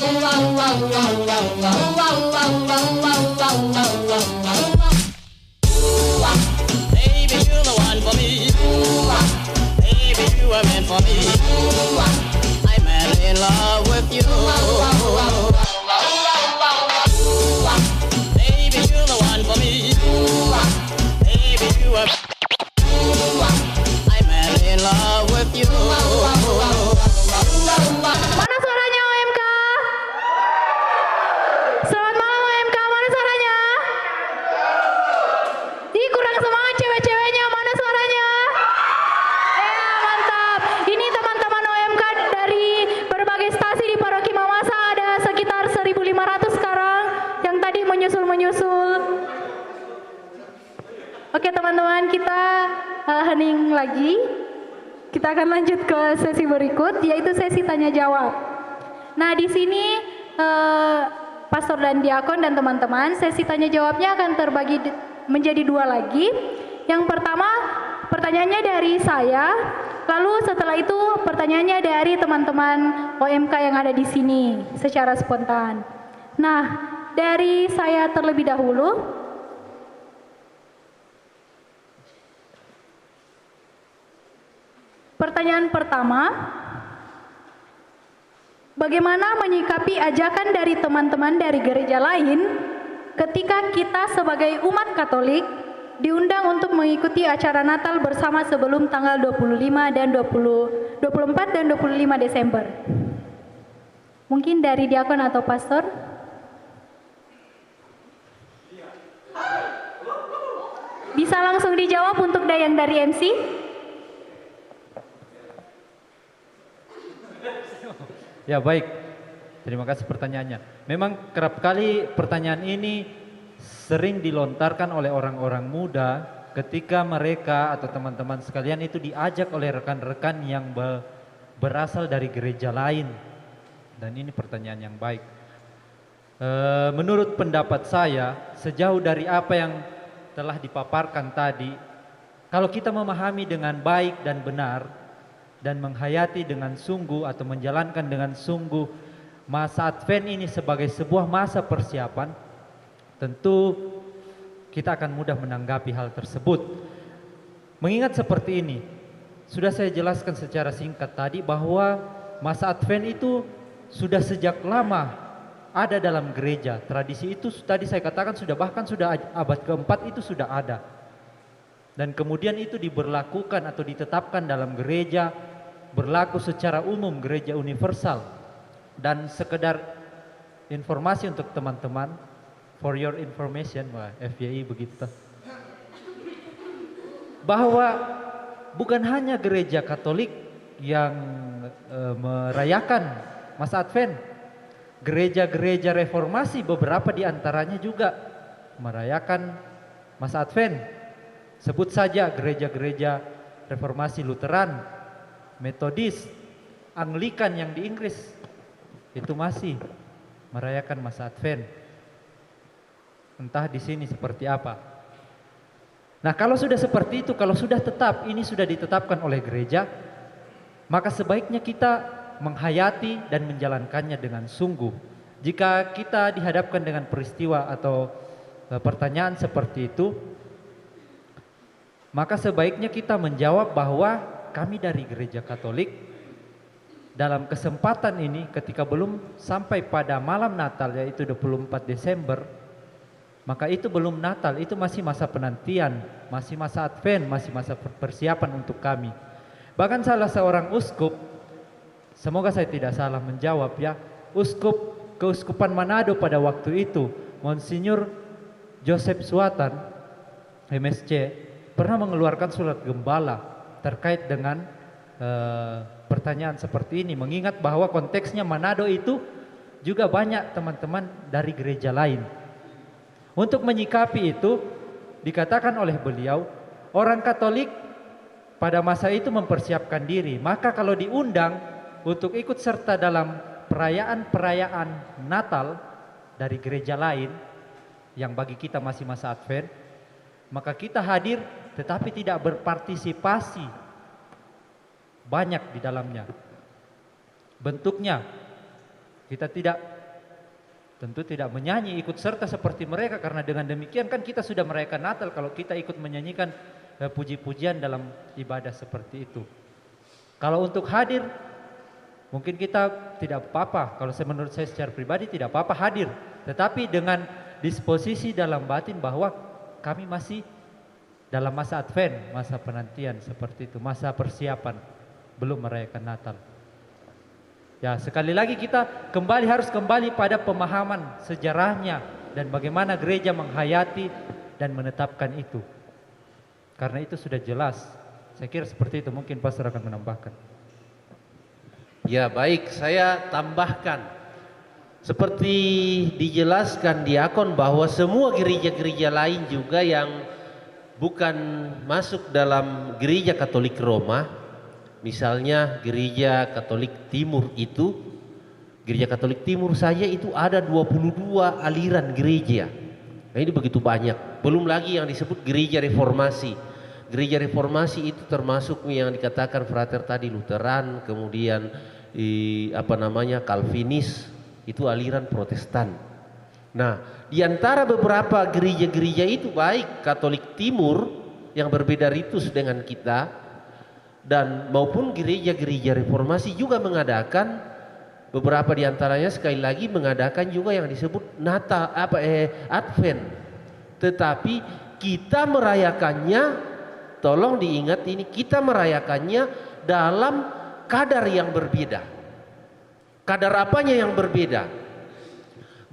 Baby, you're the one for me. Baby, you were meant for me. I'm madly in love with you. Baby, you're the one for me. Baby, you were. I'm madly in love with you. Mana suaranya OMK? Selamat malam OMK, mana suaranya? Ih, kurang semangat cewek-ceweknya, mana suaranya? Ya, mantap. Ini teman-teman OMK dari berbagai stasi di Paroki Mamasa, ada sekitar 1.500 sekarang yang tadi menyusul. Oke teman-teman, kita hening lagi. Kita akan lanjut ke sesi berikut, yaitu sesi tanya jawab. Nah, di sini pastor dan diakon dan teman-teman, sesi tanya jawabnya akan terbagi menjadi dua lagi. Yang pertama, pertanyaannya dari saya, lalu setelah itu pertanyaannya dari teman-teman OMK yang ada di sini secara spontan. Nah, dari saya terlebih dahulu. Pertanyaan pertama, bagaimana menyikapi ajakan dari teman-teman dari gereja lain ketika kita sebagai umat Katolik diundang untuk mengikuti acara Natal bersama sebelum tanggal 24 dan 25 Desember? Mungkin dari diakon atau pastor? Bisa langsung dijawab untuk yang dari MC? Ya baik, terima kasih pertanyaannya. Memang kerap kali pertanyaan ini sering dilontarkan oleh orang-orang muda ketika mereka atau teman-teman sekalian itu diajak oleh rekan-rekan yang berasal dari gereja lain. Dan ini pertanyaan yang baik. Menurut pendapat saya, sejauh dari apa yang telah dipaparkan tadi, kalau kita memahami dengan baik dan benar, dan menghayati dengan sungguh atau menjalankan dengan sungguh masa Advent ini sebagai sebuah masa persiapan, tentu kita akan mudah menanggapi hal tersebut. Mengingat seperti ini, sudah saya jelaskan secara singkat tadi bahwa masa Advent itu sudah sejak lama ada dalam gereja. Tradisi itu tadi saya katakan bahkan sudah abad keempat itu sudah ada. Dan kemudian itu diberlakukan atau ditetapkan dalam gereja, berlaku secara umum gereja universal. Dan sekedar informasi untuk teman-teman, for your information, FYI begitu, bahwa bukan hanya gereja Katolik yang merayakan masa Advent, gereja-gereja reformasi beberapa diantaranya juga merayakan masa Advent. Sebut saja gereja-gereja reformasi Lutheran, Metodis, Anglikan yang di Inggris, itu masih merayakan masa Advent. Entah di sini seperti apa. Nah, kalau sudah seperti itu, kalau sudah tetap, ini sudah ditetapkan oleh gereja, maka sebaiknya kita menghayati dan menjalankannya dengan sungguh. Jika kita dihadapkan dengan peristiwa atau pertanyaan seperti itu, maka sebaiknya kita menjawab bahwa kami dari gereja Katolik dalam kesempatan ini ketika belum sampai pada malam Natal, yaitu 24 Desember, maka itu belum Natal, itu masih masa penantian, masih masa Advent, masih masa persiapan untuk kami. Bahkan salah seorang uskup, semoga saya tidak salah menjawab ya, uskup Keuskupan Manado pada waktu itu, Monsinyur Joseph Suatan, MSC, pernah mengeluarkan surat gembala terkait dengan pertanyaan seperti ini, mengingat bahwa konteksnya Manado itu juga banyak teman-teman dari gereja lain. Untuk menyikapi itu, dikatakan oleh beliau, orang Katolik pada masa itu mempersiapkan diri, maka kalau diundang untuk ikut serta dalam perayaan-perayaan Natal dari gereja lain yang bagi kita masih masa Advent, maka kita hadir tetapi tidak berpartisipasi banyak di dalamnya. Bentuknya kita tidak tentu tidak menyanyi ikut serta seperti mereka, karena dengan demikian kan kita sudah merayakan Natal kalau kita ikut menyanyikan puji-pujian dalam ibadah seperti itu. Kalau untuk hadir, mungkin kita tidak apa-apa, kalau menurut saya secara pribadi tidak apa-apa hadir, tetapi dengan disposisi dalam batin bahwa kami masih dalam masa Advent, masa penantian seperti itu, masa persiapan, belum merayakan Natal. Ya, sekali lagi kita harus kembali pada pemahaman sejarahnya dan bagaimana gereja menghayati dan menetapkan itu. Karena itu sudah jelas. Saya kira seperti itu, mungkin pastor akan menambahkan. Ya, baik, saya tambahkan. Seperti dijelaskan diakon bahwa semua gereja-gereja lain juga yang bukan masuk dalam gereja Katolik Roma, misalnya gereja Katolik Timur itu, gereja Katolik Timur saja itu ada 22 aliran gereja. Nah, ini begitu banyak. Belum lagi yang disebut gereja reformasi. Gereja reformasi itu termasuk yang dikatakan Frater tadi, Lutheran, kemudian Calvinis, itu aliran Protestan. Nah, di antara beberapa gereja-gereja itu, baik Katolik Timur yang berbeda ritus dengan kita, dan maupun gereja-gereja reformasi juga mengadakan, beberapa di antaranya sekali lagi mengadakan juga yang disebut Advent. Tetapi kita merayakannya, tolong diingat ini, kita merayakannya dalam kadar yang berbeda. Kadar apanya yang berbeda?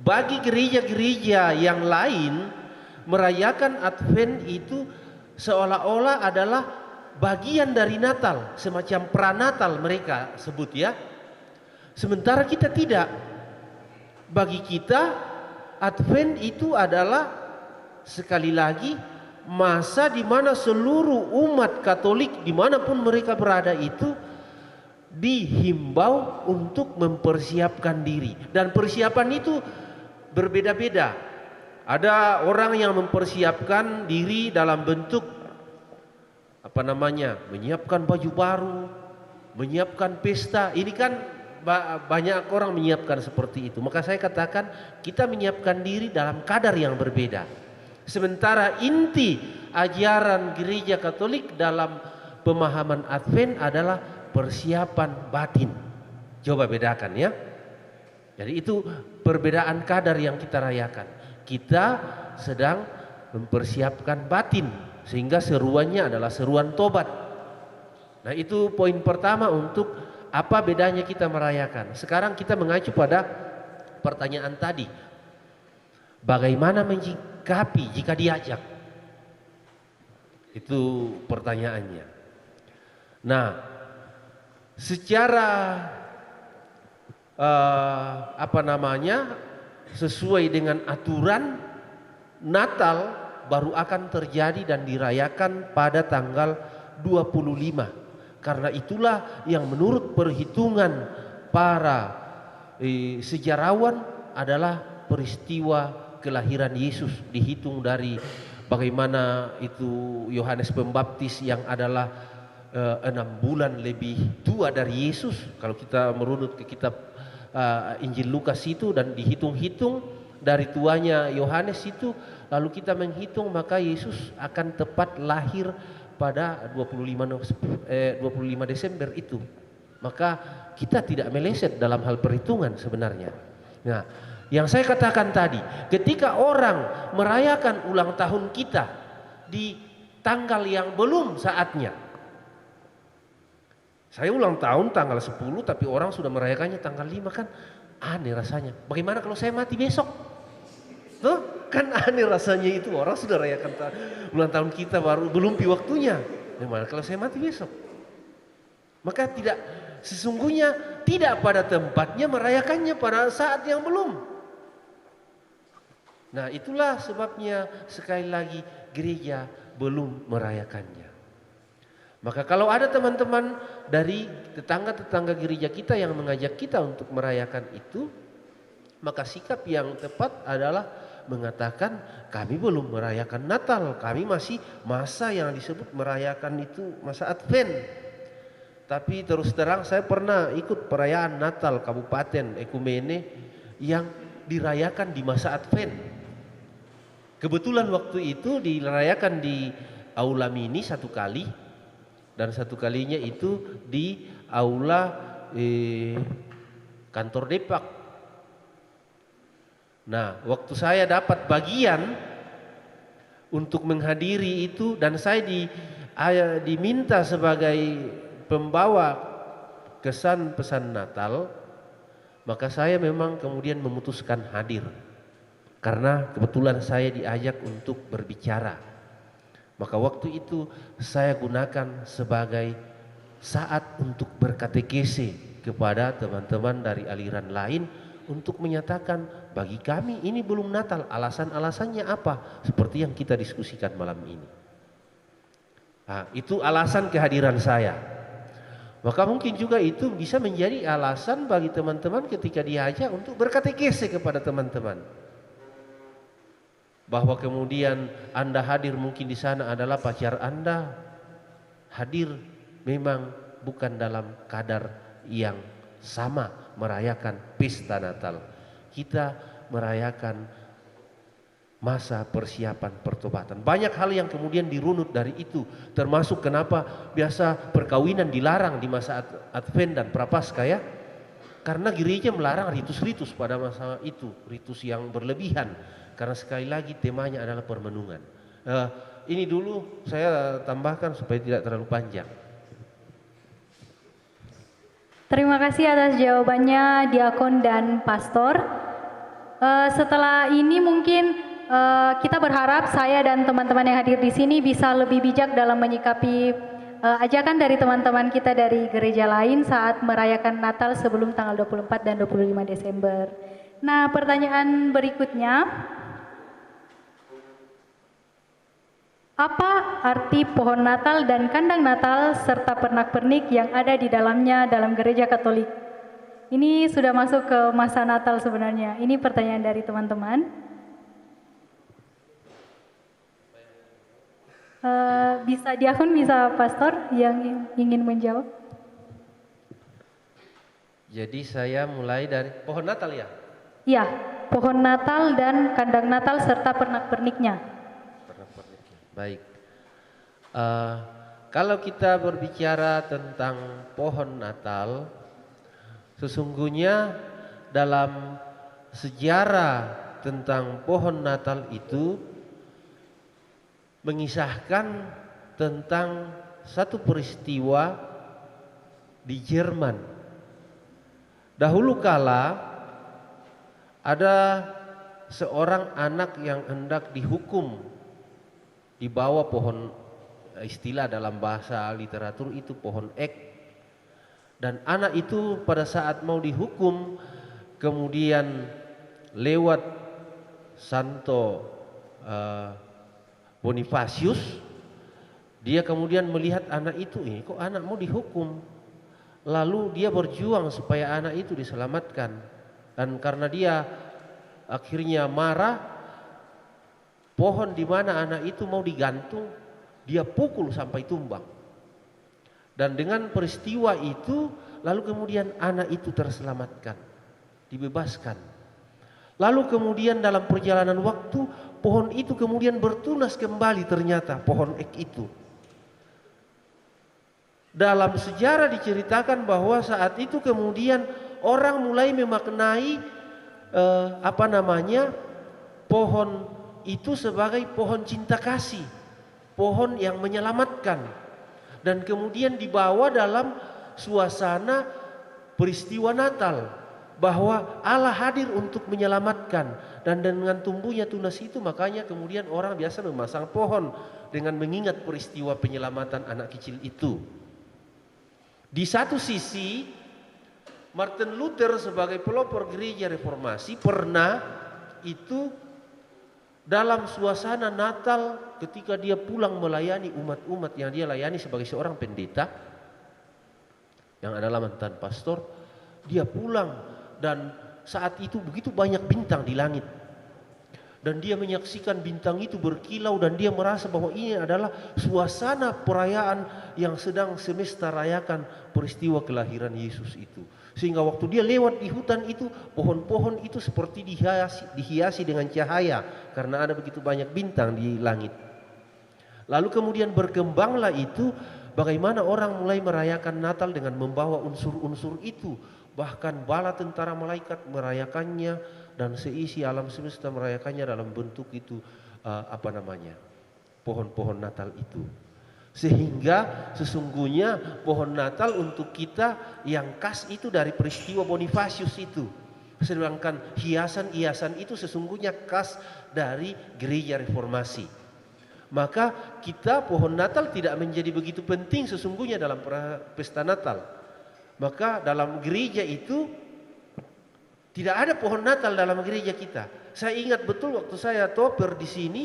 Bagi gereja-gereja yang lain, merayakan Advent itu seolah-olah adalah bagian dari Natal, semacam pranatal mereka sebut ya. Sementara kita tidak. Bagi kita Advent itu adalah sekali lagi masa di mana seluruh umat Katolik dimanapun mereka berada itu dihimbau untuk mempersiapkan diri, dan persiapan itu berbeda-beda. Ada orang yang mempersiapkan diri dalam bentuk menyiapkan baju baru, menyiapkan pesta. Ini kan banyak orang menyiapkan seperti itu. Maka saya katakan kita menyiapkan diri dalam kadar yang berbeda. Sementara inti ajaran gereja Katolik dalam pemahaman Advent adalah persiapan batin. Coba bedakan ya. Jadi itu perbedaan kadar yang kita rayakan. Kita sedang mempersiapkan batin, sehingga seruannya adalah seruan tobat. Nah, itu poin pertama untuk apa bedanya kita merayakan. Sekarang kita mengacu pada pertanyaan tadi. Bagaimana menyikapi jika diajak? Itu pertanyaannya. Nah, secara sesuai dengan aturan, Natal baru akan terjadi dan dirayakan pada tanggal 25. Karena itulah yang menurut perhitungan para sejarawan adalah peristiwa kelahiran Yesus, dihitung dari bagaimana itu Yohanes Pembaptis yang adalah 6 bulan lebih tua dari Yesus. Kalau kita merunut ke kitab Injil Lukas itu dan dihitung-hitung dari tuanya Yohanes itu, lalu kita menghitung, maka Yesus akan tepat lahir pada 25 Desember itu. Maka kita tidak meleset dalam hal perhitungan sebenarnya. Nah, yang saya katakan tadi, ketika orang merayakan ulang tahun kita di tanggal yang belum saatnya. Saya ulang tahun tanggal 10 tapi orang sudah merayakannya tanggal 5, kan aneh rasanya. Bagaimana kalau saya mati besok? Tuh, kan aneh rasanya itu, orang sudah rayakan ulang tahun kita baru belum waktunya. Bagaimana kalau saya mati besok? Maka sesungguhnya tidak pada tempatnya merayakannya pada saat yang belum. Nah, itulah sebabnya sekali lagi gereja belum merayakannya. Maka kalau ada teman-teman dari tetangga-tetangga gereja kita yang mengajak kita untuk merayakan itu, maka sikap yang tepat adalah mengatakan kami belum merayakan Natal, kami masih masa yang disebut merayakan itu masa Advent. Tapi terus terang saya pernah ikut perayaan Natal Kabupaten Ekumene yang dirayakan di masa Advent. Kebetulan waktu itu dirayakan di Aula Mini satu kali, dan satu kalinya itu di Aula kantor Depak. Nah, waktu saya dapat bagian untuk menghadiri itu dan saya diminta sebagai pembawa kesan pesan Natal, maka saya memang kemudian memutuskan hadir karena kebetulan saya diajak untuk berbicara. Maka waktu itu saya gunakan sebagai saat untuk berkatekese kepada teman-teman dari aliran lain untuk menyatakan bagi kami ini belum Natal, alasan-alasannya apa, seperti yang kita diskusikan malam ini. Nah, itu alasan kehadiran saya. Maka mungkin juga itu bisa menjadi alasan bagi teman-teman ketika diajak untuk berkatekese kepada teman-teman. Bahwa kemudian Anda hadir mungkin di sana adalah pacar Anda hadir memang bukan dalam kadar yang sama merayakan pesta Natal. Kita merayakan masa persiapan pertobatan. Banyak hal yang kemudian dirunut dari itu, termasuk kenapa biasa perkawinan dilarang di masa Advent dan Prapaskah ya. Karena gereja melarang ritus-ritus pada masa itu, ritus yang berlebihan. Karena sekali lagi temanya adalah permenungan. Ini dulu saya tambahkan supaya tidak terlalu panjang. Terima kasih atas jawabannya Diakon dan Pastor. Setelah ini mungkin kita berharap saya dan teman-teman yang hadir di sini bisa lebih bijak dalam menyikapi ajakan dari teman-teman kita dari gereja lain saat merayakan Natal sebelum tanggal 24 dan 25 Desember. Nah, pertanyaan berikutnya, apa arti pohon Natal dan kandang Natal serta pernak-pernik yang ada di dalamnya dalam gereja Katolik? Ini sudah masuk ke masa Natal sebenarnya. Ini pertanyaan dari teman-teman. Bisa Diakon, bisa Pastor yang ingin menjawab? Jadi saya mulai dari pohon Natal ya? Iya, pohon Natal dan kandang Natal serta pernak-perniknya. Baik. Kalau kita berbicara tentang pohon Natal, sesungguhnya dalam sejarah tentang pohon Natal itu mengisahkan tentang satu peristiwa di Jerman. Dahulu kala ada seorang anak yang hendak dihukum di bawah pohon, istilah dalam bahasa literatur itu pohon ek. Dan anak itu pada saat mau dihukum kemudian lewat Santo Bonifacius, dia kemudian melihat anak itu, ini kok anak mau dihukum. Lalu dia berjuang supaya anak itu diselamatkan. Dan karena dia akhirnya marah, pohon di mana anak itu mau digantung, dia pukul sampai tumbang. Dan dengan peristiwa itu, lalu kemudian anak itu terselamatkan, dibebaskan. Lalu kemudian dalam perjalanan waktu, pohon itu kemudian bertunas kembali ternyata, pohon ek itu. Dalam sejarah diceritakan bahwa saat itu kemudian orang mulai memaknai pohon itu sebagai pohon cinta kasih, pohon yang menyelamatkan, dan kemudian dibawa dalam suasana peristiwa Natal bahwa Allah hadir untuk menyelamatkan. Dan dengan tumbuhnya tunas itu makanya kemudian orang biasa memasang pohon dengan mengingat peristiwa penyelamatan anak kecil itu. Di satu sisi Martin Luther sebagai pelopor gereja reformasi pernah itu dalam suasana Natal ketika dia pulang melayani umat-umat yang dia layani sebagai seorang pendeta yang adalah mantan pastor, dia pulang dan saat itu begitu banyak bintang di langit dan dia menyaksikan bintang itu berkilau dan dia merasa bahwa ini adalah suasana perayaan yang sedang semesta rayakan peristiwa kelahiran Yesus itu. Sehingga waktu dia lewat di hutan itu, pohon-pohon itu seperti dihiasi dengan cahaya karena ada begitu banyak bintang di langit. Lalu kemudian berkembanglah itu, bagaimana orang mulai merayakan Natal dengan membawa unsur-unsur itu. Bahkan bala tentara malaikat merayakannya dan seisi alam semesta merayakannya dalam bentuk itu pohon-pohon Natal itu. Sehingga sesungguhnya pohon Natal untuk kita yang khas itu dari peristiwa Bonifasius itu. Sedangkan hiasan-hiasan itu sesungguhnya khas dari gereja reformasi. Maka kita pohon Natal tidak menjadi begitu penting sesungguhnya dalam pesta Natal. Maka dalam gereja itu tidak ada pohon Natal dalam gereja kita. Saya ingat betul waktu saya toper di sini,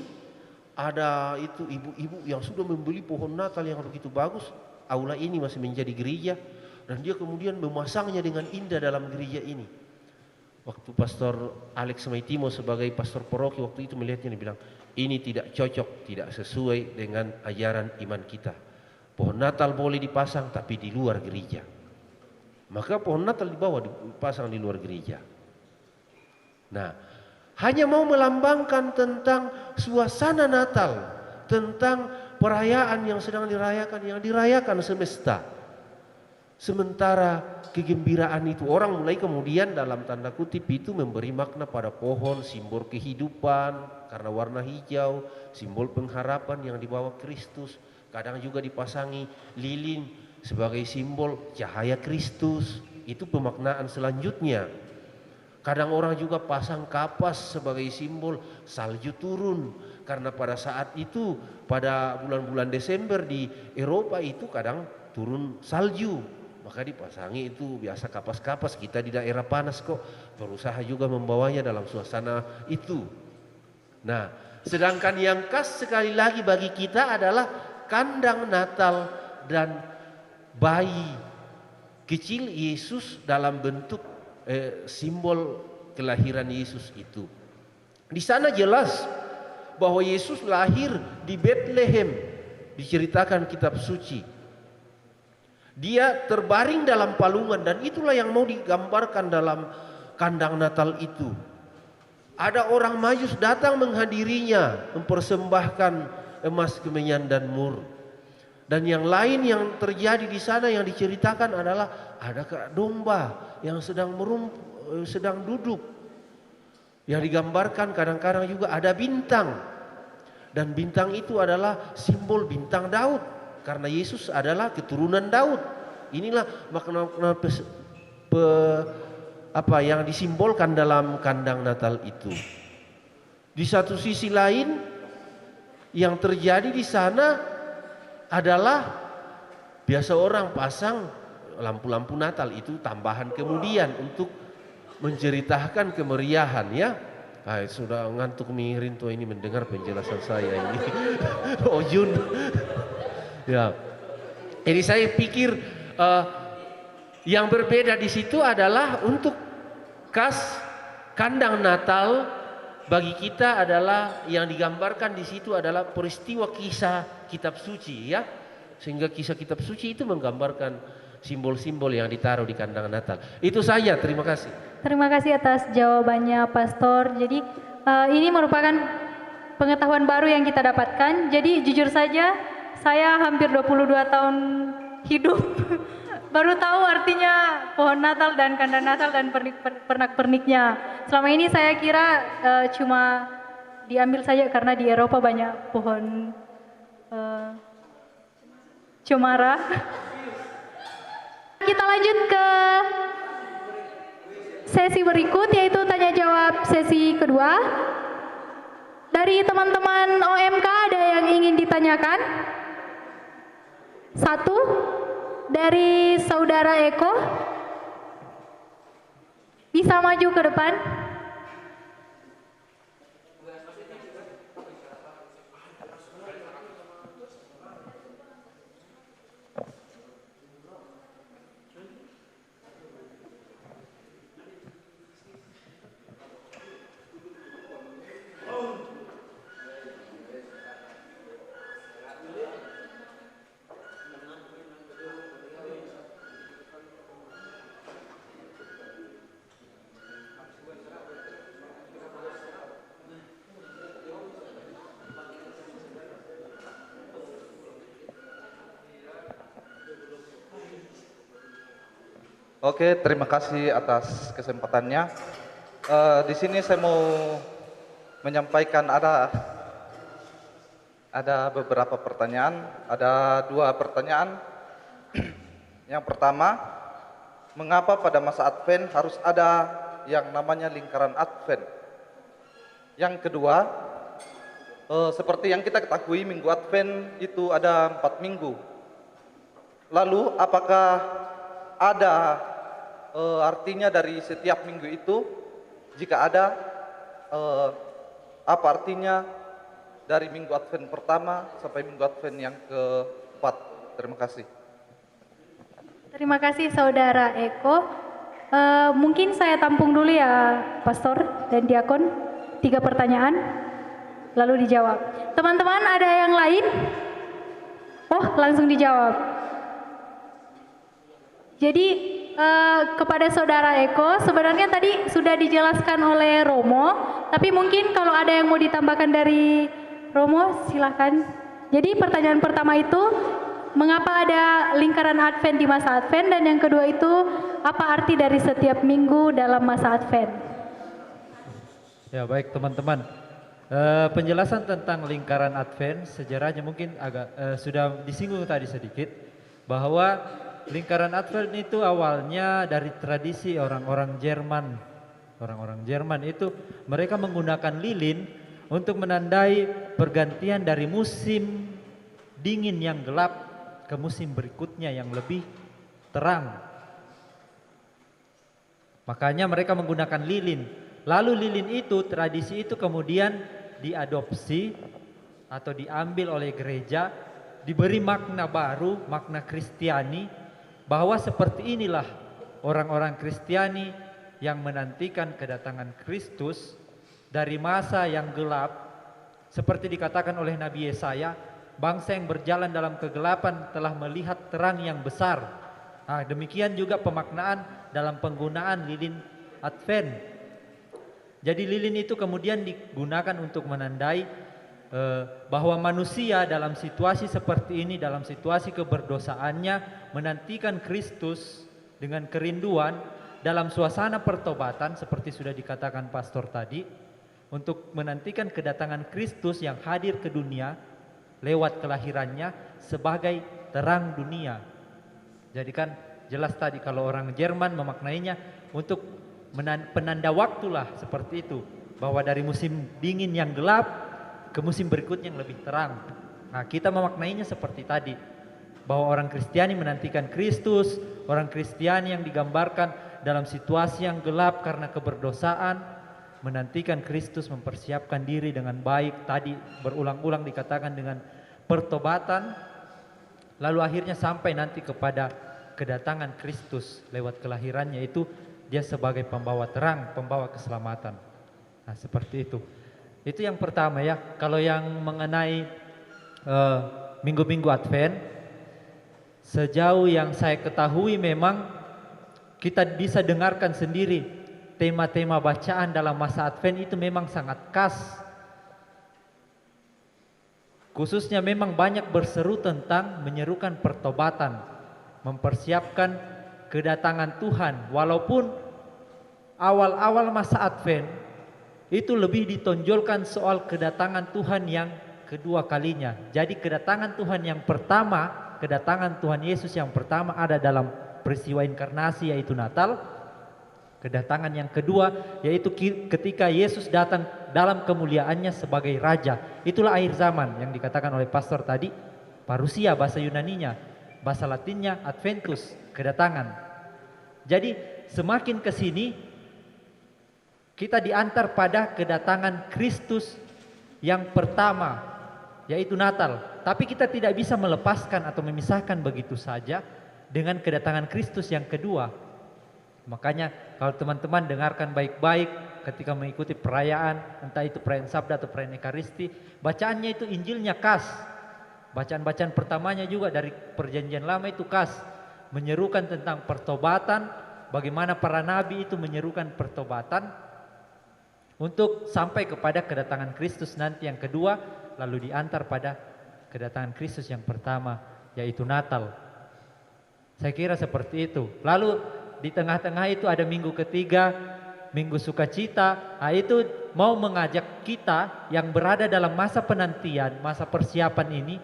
ada itu ibu-ibu yang sudah membeli pohon Natal yang begitu bagus. Aula ini masih menjadi gereja dan dia kemudian memasangnya dengan indah dalam gereja ini. Waktu Pastor Alex Maitimo sebagai pastor paroki waktu itu melihatnya, dia bilang, ini tidak cocok, tidak sesuai dengan ajaran iman kita. Pohon Natal boleh dipasang tapi di luar gereja. Maka pohon Natal dibawa dipasang di luar gereja. Nah, hanya mau melambangkan tentang suasana Natal, tentang perayaan yang sedang dirayakan, yang dirayakan semesta. Sementara kegembiraan itu orang mulai kemudian dalam tanda kutip itu memberi makna pada pohon, simbol kehidupan karena warna hijau, simbol pengharapan yang dibawa Kristus. Kadang juga dipasangi lilin sebagai simbol cahaya Kristus. Itu pemaknaan selanjutnya. Kadang orang juga pasang kapas sebagai simbol salju turun. Karena pada saat itu, pada bulan-bulan Desember di Eropa itu kadang turun salju. Maka dipasangi itu biasa kapas-kapas, kita di daerah panas kok. Berusaha juga membawanya dalam suasana itu. Nah, sedangkan yang khas sekali lagi bagi kita adalah kandang Natal dan bayi kecil Yesus dalam bentuk simbol kelahiran Yesus itu. Di sana jelas bahwa Yesus lahir di Bethlehem, diceritakan kitab suci. Dia terbaring dalam palungan dan itulah yang mau digambarkan dalam kandang Natal itu. Ada orang Majus datang menghadirinya, mempersembahkan emas, kemenyan dan mur. Dan yang lain yang terjadi di sana yang diceritakan adalah ada domba yang sedang duduk. Yang digambarkan kadang-kadang juga ada bintang. Dan bintang itu adalah simbol bintang Daud. Karena Yesus adalah keturunan Daud. Inilah makna yang disimbolkan dalam kandang Natal itu. Di satu sisi lain yang terjadi di sana adalah biasa orang pasang lampu-lampu Natal itu tambahan kemudian untuk menceritakan kemeriahan ya. Sudah ngantuk Rinto ini mendengar penjelasan saya ini. Oh Jun. Ya. Jadi saya pikir yang berbeda di situ adalah untuk khas kandang Natal bagi kita adalah yang digambarkan di situ adalah peristiwa kisah kitab suci ya. Sehingga kisah kitab suci itu menggambarkan simbol-simbol yang ditaruh di kandang Natal. Itu saja, terima kasih. Terima kasih atas jawabannya Pastor. Jadi ini merupakan pengetahuan baru yang kita dapatkan. Jadi jujur saja saya hampir 22 tahun hidup baru tahu artinya pohon Natal dan kandang Natal dan pernak-perniknya. Selama ini saya kira cuma diambil saja karena di Eropa banyak pohon cemara. Kita lanjut ke sesi berikut yaitu tanya jawab sesi kedua. Dari teman-teman OMK ada yang ingin ditanyakan? Satu dari Saudara Eko. Bisa maju ke depan. Oke, terima kasih atas kesempatannya. Di sini saya mau menyampaikan ada beberapa pertanyaan, ada 2 pertanyaan. Yang pertama, mengapa pada masa Advent harus ada yang namanya lingkaran Advent? Yang kedua, seperti yang kita ketahui minggu Advent itu ada 4 minggu. Lalu apakah ada artinya dari setiap minggu itu? Jika ada, apa artinya dari minggu Advent pertama sampai minggu Advent yang keempat? Terima kasih. Terima kasih Saudara Eko. Mungkin saya tampung dulu ya Pastor dan Diakon, 3 pertanyaan lalu dijawab. Teman-teman ada yang lain? Oh, langsung dijawab. Jadi kepada Saudara Eko, sebenarnya tadi sudah dijelaskan oleh Romo, tapi mungkin kalau ada yang mau ditambahkan dari Romo, silakan. Jadi pertanyaan pertama itu, mengapa ada lingkaran Advent di masa Advent, dan yang kedua itu, apa arti dari setiap minggu dalam masa Advent? Ya baik teman-teman, penjelasan tentang lingkaran Advent sejarahnya mungkin agak sudah disinggung tadi sedikit, bahwa lingkaran Advent itu awalnya dari tradisi orang-orang Jerman. Orang-orang Jerman itu mereka menggunakan lilin untuk menandai pergantian dari musim dingin yang gelap ke musim berikutnya yang lebih terang. Makanya mereka menggunakan lilin. Lalu lilin itu, tradisi itu kemudian diadopsi atau diambil oleh gereja, diberi makna baru, makna Kristiani, bahwa seperti inilah orang-orang Kristiani yang menantikan kedatangan Kristus dari masa yang gelap, seperti dikatakan oleh Nabi Yesaya, bangsa yang berjalan dalam kegelapan telah melihat terang yang besar. Nah, demikian juga pemaknaan dalam penggunaan lilin Advent. Jadi lilin itu kemudian digunakan untuk menandai bahwa manusia dalam situasi seperti ini, dalam situasi keberdosaannya, menantikan Kristus dengan kerinduan dalam suasana pertobatan seperti sudah dikatakan pastor tadi, untuk menantikan kedatangan Kristus yang hadir ke dunia lewat kelahirannya sebagai terang dunia. Jadi kan jelas tadi kalau orang Jerman memaknainya untuk penanda waktulah seperti itu, bahwa dari musim dingin yang gelap ke musim berikutnya yang lebih terang. Nah, kita memaknainya seperti tadi, bahwa orang Kristiani menantikan Kristus, orang Kristiani yang digambarkan dalam situasi yang gelap karena keberdosaan, menantikan Kristus mempersiapkan diri dengan baik, tadi berulang-ulang dikatakan dengan pertobatan, lalu akhirnya sampai nanti kepada kedatangan Kristus lewat kelahirannya, itu dia sebagai pembawa terang, pembawa keselamatan. Nah, seperti itu. Itu yang pertama ya. Kalau yang mengenai minggu-minggu Advent, sejauh yang saya ketahui memang kita bisa dengarkan sendiri tema-tema bacaan dalam masa Advent itu memang sangat khas. Khususnya memang banyak berseru tentang menyerukan pertobatan, mempersiapkan kedatangan Tuhan. Walaupun awal-awal masa Advent itu lebih ditonjolkan soal kedatangan Tuhan yang kedua kalinya. Jadi kedatangan Tuhan yang pertama, kedatangan Tuhan Yesus yang pertama ada dalam peristiwa inkarnasi yaitu Natal. Kedatangan yang kedua yaitu ketika Yesus datang dalam kemuliaannya sebagai Raja. Itulah akhir zaman yang dikatakan oleh pastor tadi, parusia bahasa Yunaninya, bahasa Latinnya Adventus, kedatangan. Jadi semakin ke sini kita diantar pada kedatangan Kristus yang pertama, yaitu Natal. Tapi kita tidak bisa melepaskan atau memisahkan begitu saja dengan kedatangan Kristus yang kedua. Makanya kalau teman-teman dengarkan baik-baik ketika mengikuti perayaan, entah itu perayaan Sabda atau perayaan Ekaristi, bacaannya itu Injilnya khas. Bacaan-bacaan pertamanya juga dari Perjanjian Lama itu khas, menyerukan tentang pertobatan, bagaimana para nabi itu menyerukan pertobatan untuk sampai kepada kedatangan Kristus nanti yang kedua, lalu diantar pada kedatangan Kristus yang pertama, yaitu Natal. Saya kira seperti itu. Lalu di tengah-tengah itu ada minggu ketiga, minggu sukacita. Nah, itu mau mengajak kita yang berada dalam masa penantian, masa persiapan ini,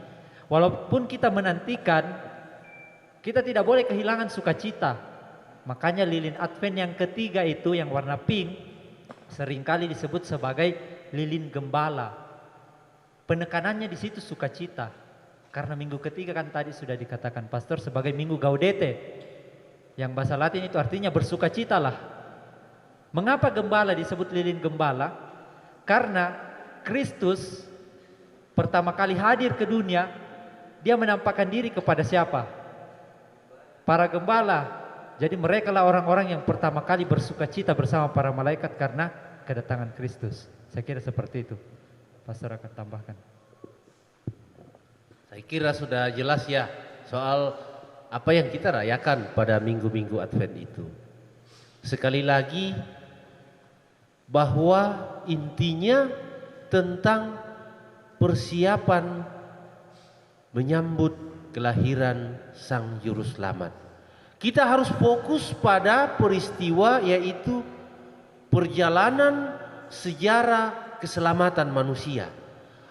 walaupun kita menantikan, kita tidak boleh kehilangan sukacita. Makanya lilin Advent yang ketiga itu yang warna pink seringkali disebut sebagai lilin gembala. Penekanannya di situ sukacita. Karena minggu ketiga kan tadi sudah dikatakan pastor sebagai minggu Gaudete. Yang bahasa Latin itu artinya bersukacitalah. Mengapa gembala disebut lilin gembala? Karena Kristus pertama kali hadir ke dunia, dia menampakkan diri kepada siapa? Para gembala. Jadi mereka lah orang-orang yang pertama kali bersukacita bersama para malaikat karena kedatangan Kristus. Saya kira seperti itu. Pastor akan tambahkan. Saya kira sudah jelas ya soal apa yang kita rayakan pada minggu-minggu Advent itu. Sekali lagi bahwa intinya tentang persiapan menyambut kelahiran Sang Juru Selamat. Kita harus fokus pada peristiwa yaitu perjalanan sejarah keselamatan manusia.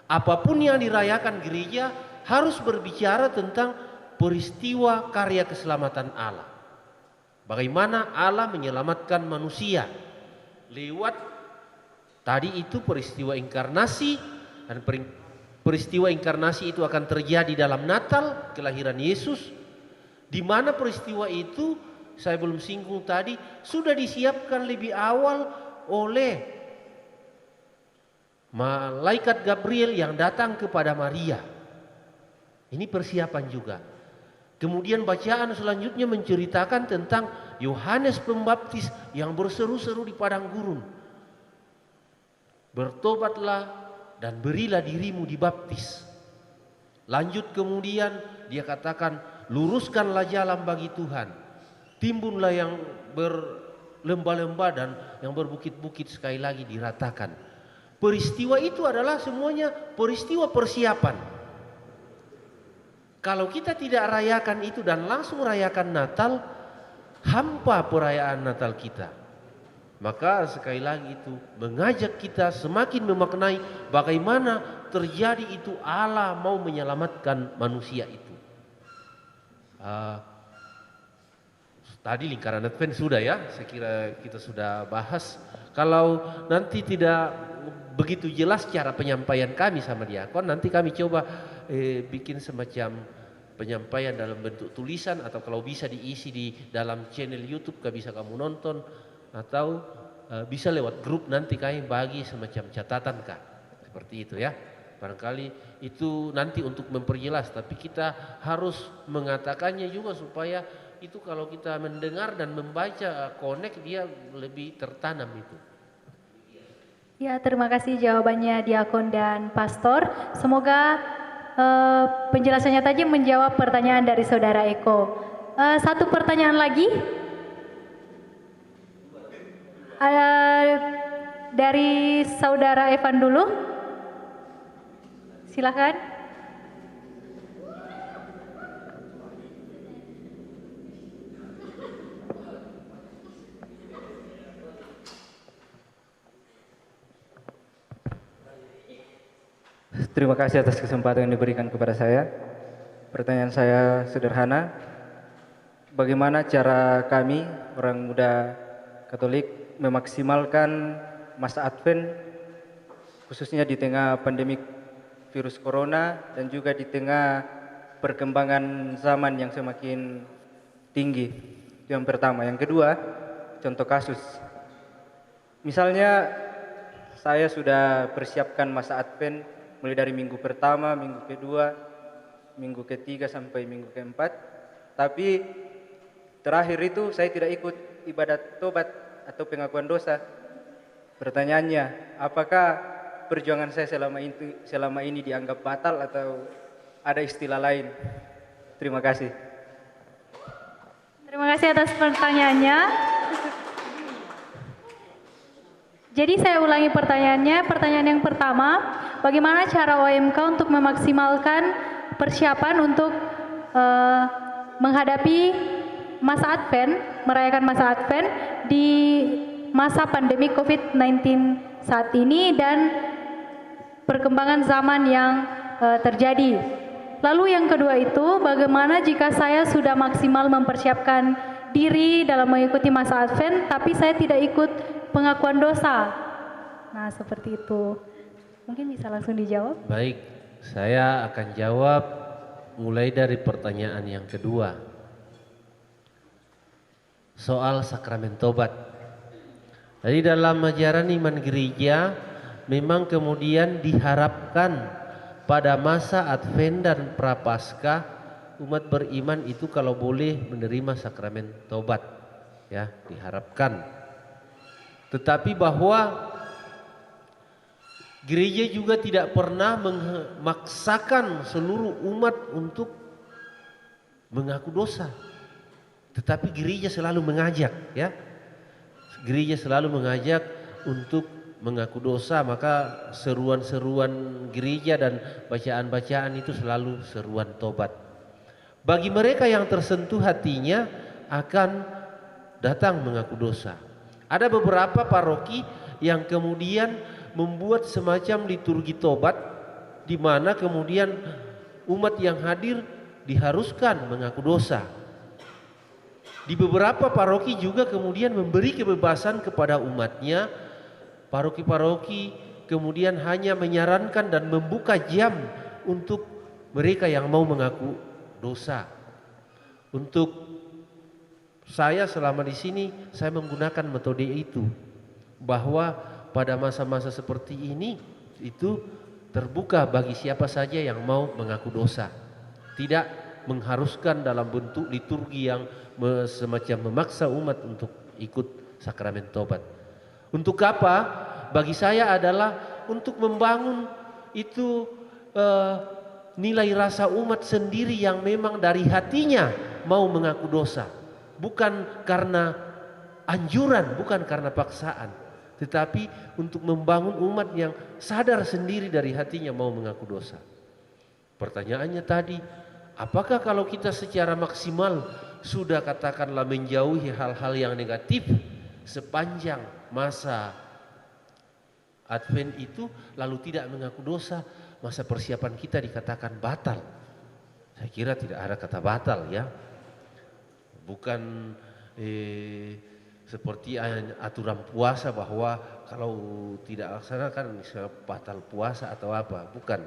Apapun yang dirayakan gereja harus berbicara tentang peristiwa karya keselamatan Allah. Bagaimana Allah menyelamatkan manusia lewat tadi itu peristiwa inkarnasi, dan peristiwa inkarnasi itu akan terjadi dalam Natal, kelahiran Yesus, di mana peristiwa itu saya belum singgung tadi sudah disiapkan lebih awal oleh malaikat Gabriel yang datang kepada Maria. Ini persiapan juga. Kemudian bacaan selanjutnya menceritakan tentang Yohanes Pembaptis yang berseru-seru di padang gurun. Bertobatlah dan berilah dirimu dibaptis. Lanjut kemudian dia katakan, luruskanlah jalan bagi Tuhan. Timbunlah yang berlembah-lembah dan yang berbukit-bukit sekali lagi diratakan. Peristiwa itu adalah semuanya peristiwa persiapan. Kalau kita tidak rayakan itu dan langsung rayakan Natal, hampa perayaan Natal kita. Maka sekali lagi itu mengajak kita semakin memaknai bagaimana terjadi itu Allah mau menyelamatkan manusia itu. Tadi lingkaran Advent sudah ya, saya kira kita sudah bahas. Kalau nanti tidak begitu jelas cara penyampaian kami sama diakon, nanti kami coba bikin semacam penyampaian dalam bentuk tulisan, atau kalau bisa diisi di dalam channel YouTube bisa kamu nonton, atau bisa lewat grup nanti kami bagi semacam catatan Kak. Seperti itu ya. Barangkali itu nanti untuk memperjelas, tapi kita harus mengatakannya juga supaya itu kalau kita mendengar dan membaca connect dia lebih tertanam itu. Ya, terima kasih jawabannya Diakon dan Pastor. Semoga penjelasannya tadi menjawab pertanyaan dari Saudara Eko. Satu pertanyaan lagi. Dari Saudara Evan dulu. Silakan. Terima kasih atas kesempatan yang diberikan kepada saya. Pertanyaan saya sederhana. Bagaimana cara kami, orang muda Katolik, memaksimalkan masa Advent, khususnya di tengah pandemi virus corona dan juga di tengah perkembangan zaman yang semakin tinggi. Itu yang pertama. Yang kedua, contoh kasus. Misalnya saya sudah persiapkan masa Advent mulai dari minggu pertama, minggu kedua, minggu ketiga sampai minggu keempat. Tapi terakhir itu saya tidak ikut ibadat tobat atau pengakuan dosa. Pertanyaannya, apakah perjuangan saya selama ini dianggap batal atau ada istilah lain? Terima kasih. Terima kasih atas pertanyaannya. Jadi saya ulangi pertanyaannya. Pertanyaan yang pertama, bagaimana cara OMK untuk memaksimalkan persiapan untuk menghadapi masa Advent, merayakan masa Advent di masa pandemi COVID-19 saat ini dan perkembangan zaman yang terjadi. Lalu yang kedua itu, bagaimana jika saya sudah maksimal mempersiapkan diri dalam mengikuti masa Advent, tapi saya tidak ikut pengakuan dosa? Nah, seperti itu. Mungkin bisa langsung dijawab. Baik, saya akan jawab mulai dari pertanyaan yang kedua. Soal sakramen tobat. Jadi dalam ajaran iman gereja memang kemudian diharapkan pada masa Advent dan Prapaskah umat beriman itu kalau boleh menerima sakramen tobat, ya, diharapkan. Tetapi bahwa gereja juga tidak pernah memaksakan seluruh umat untuk mengaku dosa. Tetapi gereja selalu mengajak, ya. Gereja selalu mengajak untuk mengaku dosa, maka seruan-seruan gereja dan bacaan-bacaan itu selalu seruan tobat. Bagi mereka yang tersentuh hatinya akan datang mengaku dosa. Ada beberapa paroki yang kemudian membuat semacam liturgi tobat di mana kemudian umat yang hadir diharuskan mengaku dosa. Di beberapa paroki juga kemudian memberi kebebasan kepada umatnya. Paroki-paroki kemudian hanya menyarankan dan membuka jam untuk mereka yang mau mengaku dosa. Untuk saya selama di sini saya menggunakan metode itu, bahwa pada masa-masa seperti ini itu terbuka bagi siapa saja yang mau mengaku dosa. Tidak mengharuskan dalam bentuk liturgi yang semacam memaksa umat untuk ikut sakramen tobat. Untuk apa? Bagi saya adalah untuk membangun itu nilai rasa umat sendiri yang memang dari hatinya mau mengaku dosa. Bukan karena anjuran, bukan karena paksaan. Tetapi untuk membangun umat yang sadar sendiri dari hatinya mau mengaku dosa. Pertanyaannya tadi, apakah kalau kita secara maksimal sudah katakanlah menjauhi hal-hal yang negatif sepanjang masa Advent itu lalu tidak mengaku dosa, masa persiapan kita dikatakan batal? Saya kira tidak ada kata batal, ya. Bukan seperti aturan puasa bahwa kalau tidak laksanakan batal puasa atau apa. Bukan.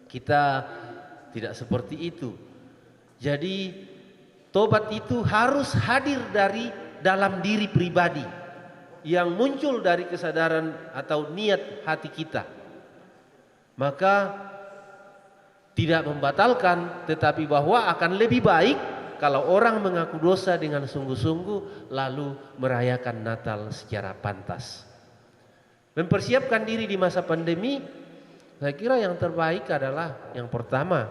Kita tidak seperti itu. Jadi tobat itu harus hadir dari dalam diri pribadi yang muncul dari kesadaran atau niat hati kita. Maka tidak membatalkan, tetapi bahwa akan lebih baik kalau orang mengaku dosa dengan sungguh-sungguh lalu merayakan Natal secara pantas. Mempersiapkan diri di masa pandemi, saya kira yang terbaik adalah yang pertama,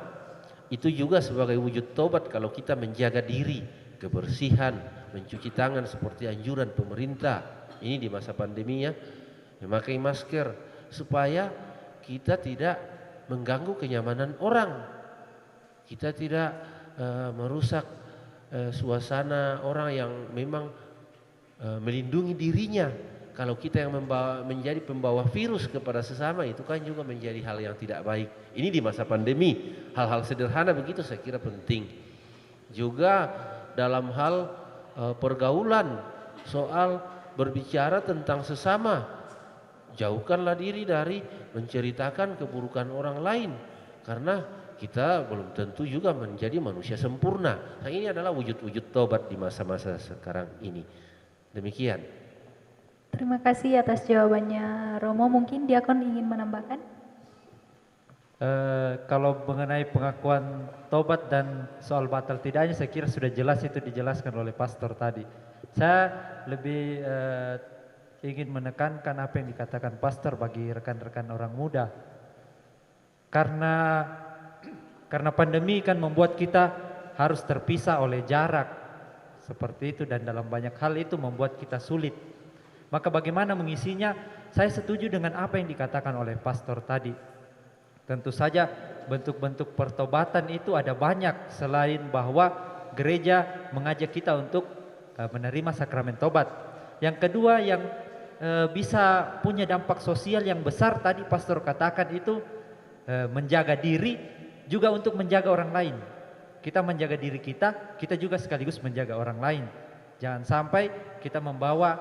itu juga sebagai wujud tobat kalau kita menjaga diri, kebersihan, mencuci tangan seperti anjuran pemerintah. Ini di masa pandemi, ya, memakai masker supaya kita tidak mengganggu kenyamanan orang. Kita tidak merusak suasana orang yang memang melindungi dirinya. Kalau kita yang menjadi pembawa virus kepada sesama, itu kan juga menjadi hal yang tidak baik. Ini di masa pandemi, hal-hal sederhana begitu saya kira penting. Juga dalam hal pergaulan, soal berbicara tentang sesama, jauhkanlah diri dari menceritakan keburukan orang lain, karena kita belum tentu juga menjadi manusia sempurna. Nah, ini adalah wujud-wujud tobat di masa-masa sekarang ini. Demikian. Terima kasih atas jawabannya, Romo. Mungkin Diakon ingin menambahkan? Kalau mengenai pengakuan tobat dan soal batal tidaknya, saya kira sudah jelas itu dijelaskan oleh pastor tadi. Saya lebih ingin menekankan apa yang dikatakan pastor bagi rekan-rekan orang muda. Karena pandemi kan membuat kita harus terpisah oleh jarak. Seperti itu, dan dalam banyak hal itu membuat kita sulit. Maka bagaimana mengisinya? Saya setuju dengan apa yang dikatakan oleh pastor tadi. Tentu saja bentuk-bentuk pertobatan itu ada banyak, selain bahwa gereja mengajak kita untuk menerima sakramen tobat. Yang kedua yang bisa punya dampak sosial yang besar tadi pastor katakan itu menjaga diri juga untuk menjaga orang lain. Kita menjaga diri kita, kita juga sekaligus menjaga orang lain. Jangan sampai kita membawa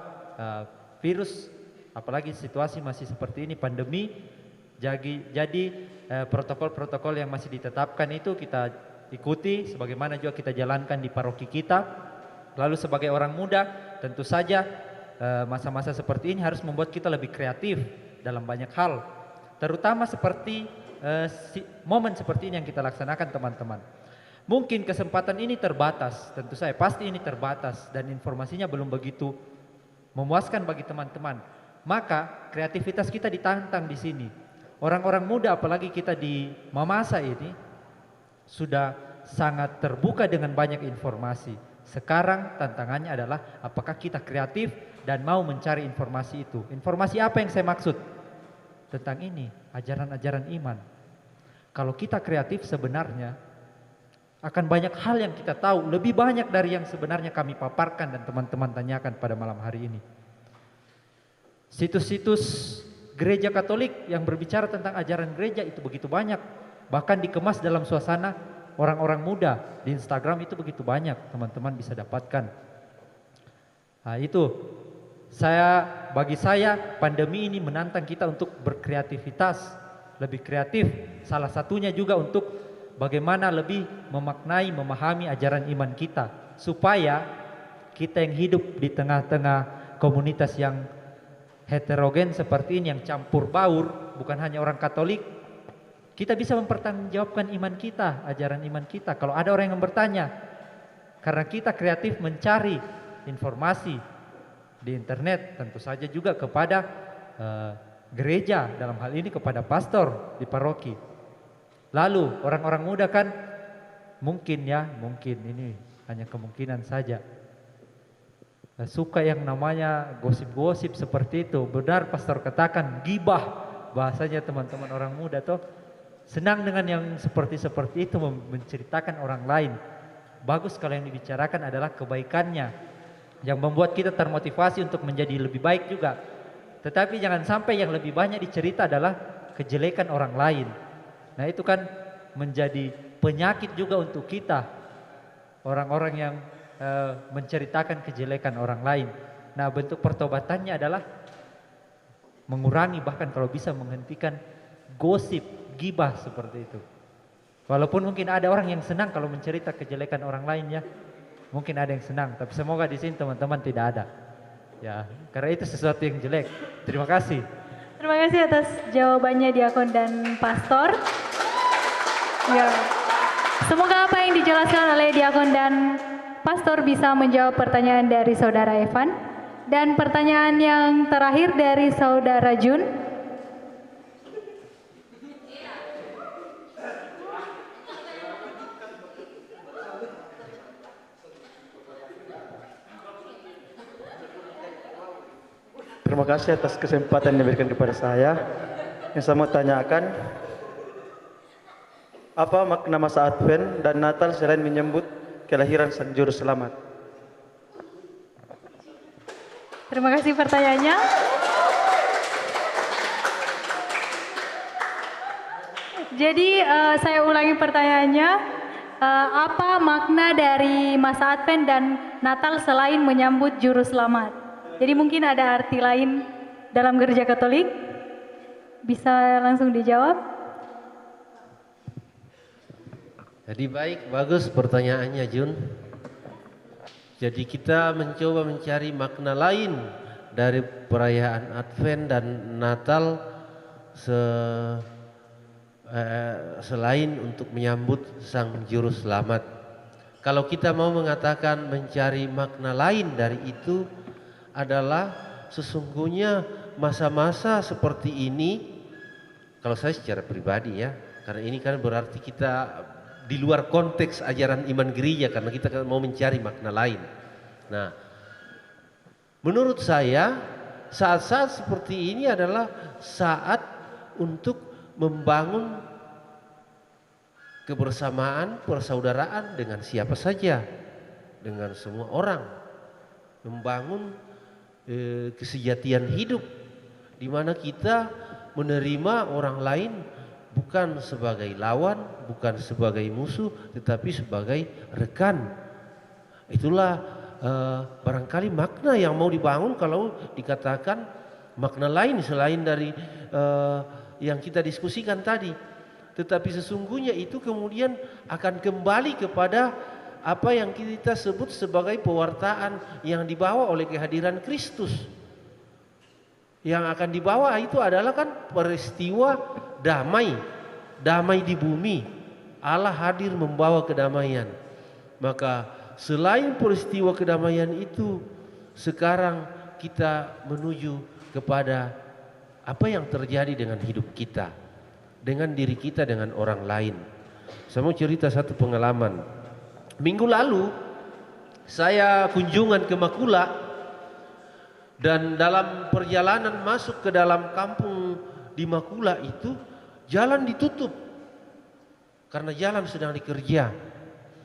virus, apalagi situasi masih seperti ini, pandemi. Jadi protokol-protokol yang masih ditetapkan itu kita ikuti, sebagaimana juga kita jalankan di paroki kita. Lalu sebagai orang muda, tentu saja masa-masa seperti ini harus membuat kita lebih kreatif dalam banyak hal. Terutama seperti momen seperti ini yang kita laksanakan teman-teman. Mungkin kesempatan ini terbatas, tentu saja pasti ini terbatas dan informasinya belum begitu memuaskan bagi teman-teman. Maka kreativitas kita ditantang di sini. Orang-orang muda apalagi kita di masa ini sudah sangat terbuka dengan banyak informasi. Sekarang tantangannya adalah apakah kita kreatif dan mau mencari informasi itu. Informasi apa yang saya maksud? Tentang ini, ajaran-ajaran iman. Kalau kita kreatif sebenarnya akan banyak hal yang kita tahu, lebih banyak dari yang sebenarnya kami paparkan dan teman-teman tanyakan pada malam hari ini. Situs-situs gereja Katolik yang berbicara tentang ajaran gereja itu begitu banyak, bahkan dikemas dalam suasana orang-orang muda. Di Instagram itu begitu banyak, teman-teman bisa dapatkan. Nah, itu bagi saya pandemi ini menantang kita untuk berkreativitas, lebih kreatif. Salah satunya juga untuk bagaimana lebih memaknai, memahami ajaran iman kita, supaya kita yang hidup di tengah-tengah komunitas yang heterogen seperti ini, yang campur baur, bukan hanya orang Katolik, kita bisa mempertanggungjawabkan iman kita, ajaran iman kita. Kalau ada orang yang bertanya, karena kita kreatif mencari informasi di internet, tentu saja juga kepada gereja, dalam hal ini kepada pastor di paroki. Lalu orang-orang muda kan mungkin ini hanya kemungkinan saja, suka yang namanya gosip-gosip seperti itu. Benar pastor katakan gibah, bahasanya teman-teman orang muda toh senang dengan yang seperti itu, menceritakan orang lain. Bagus kalau yang dibicarakan adalah kebaikannya, yang membuat kita termotivasi untuk menjadi lebih baik juga. Tetapi jangan sampai yang lebih banyak dicerita adalah kejelekan orang lain. Nah itu kan menjadi penyakit juga untuk kita, orang-orang yang menceritakan kejelekan orang lain. Nah bentuk pertobatannya adalah mengurangi, bahkan kalau bisa menghentikan gosip, gibah seperti itu. Walaupun mungkin ada orang yang senang kalau mencerita kejelekan orang lain ya, mungkin ada yang senang, tapi semoga di sini teman-teman tidak ada. Ya, karena itu sesuatu yang jelek. Terima kasih. Terima kasih atas jawabannya Diakon dan Pastor. Ya, semoga apa yang dijelaskan oleh Diakon dan Pastor bisa menjawab pertanyaan dari Saudara Evan. Dan pertanyaan yang terakhir dari Saudara Jun. Terima kasih atas kesempatan yang diberikan kepada saya. Yang saya mau tanyakan, apa makna masa Advent dan Natal selain menyambut kelahiran Sang Juru Selamat? Terima kasih pertanyaannya. Jadi saya ulangi pertanyaannya, apa makna dari masa Advent dan Natal selain menyambut Juru Selamat? Jadi mungkin ada arti lain dalam gereja Katolik? Bisa langsung dijawab? Jadi baik, bagus pertanyaannya Jun. Jadi kita mencoba mencari makna lain dari perayaan Advent dan Natal selain untuk menyambut Sang Juru Selamat. Kalau kita mau mengatakan mencari makna lain dari itu adalah sesungguhnya masa-masa seperti ini, kalau saya secara pribadi ya, karena ini kan berarti kita di luar konteks ajaran iman gereja karena kita mau mencari makna lain. Nah, menurut saya saat-saat seperti ini adalah saat untuk membangun kebersamaan, persaudaraan dengan siapa saja, dengan semua orang, membangun kesejatian hidup di mana kita menerima orang lain bukan sebagai lawan, bukan sebagai musuh, tetapi sebagai rekan. Itulah barangkali makna yang mau dibangun kalau dikatakan makna lain selain dari yang kita diskusikan tadi. Tetapi sesungguhnya itu kemudian akan kembali kepada apa yang kita sebut sebagai pewartaan yang dibawa oleh kehadiran Kristus. Yang akan dibawa itu adalah kan peristiwa damai, damai di bumi. Allah hadir membawa kedamaian. Maka selain peristiwa kedamaian itu, sekarang kita menuju kepada apa yang terjadi dengan hidup kita, dengan diri kita, dengan orang lain. Saya mau cerita satu pengalaman. Minggu lalu saya kunjungan ke Makula, dan dalam perjalanan masuk ke dalam kampung di Makula itu jalan ditutup karena jalan sedang dikerja.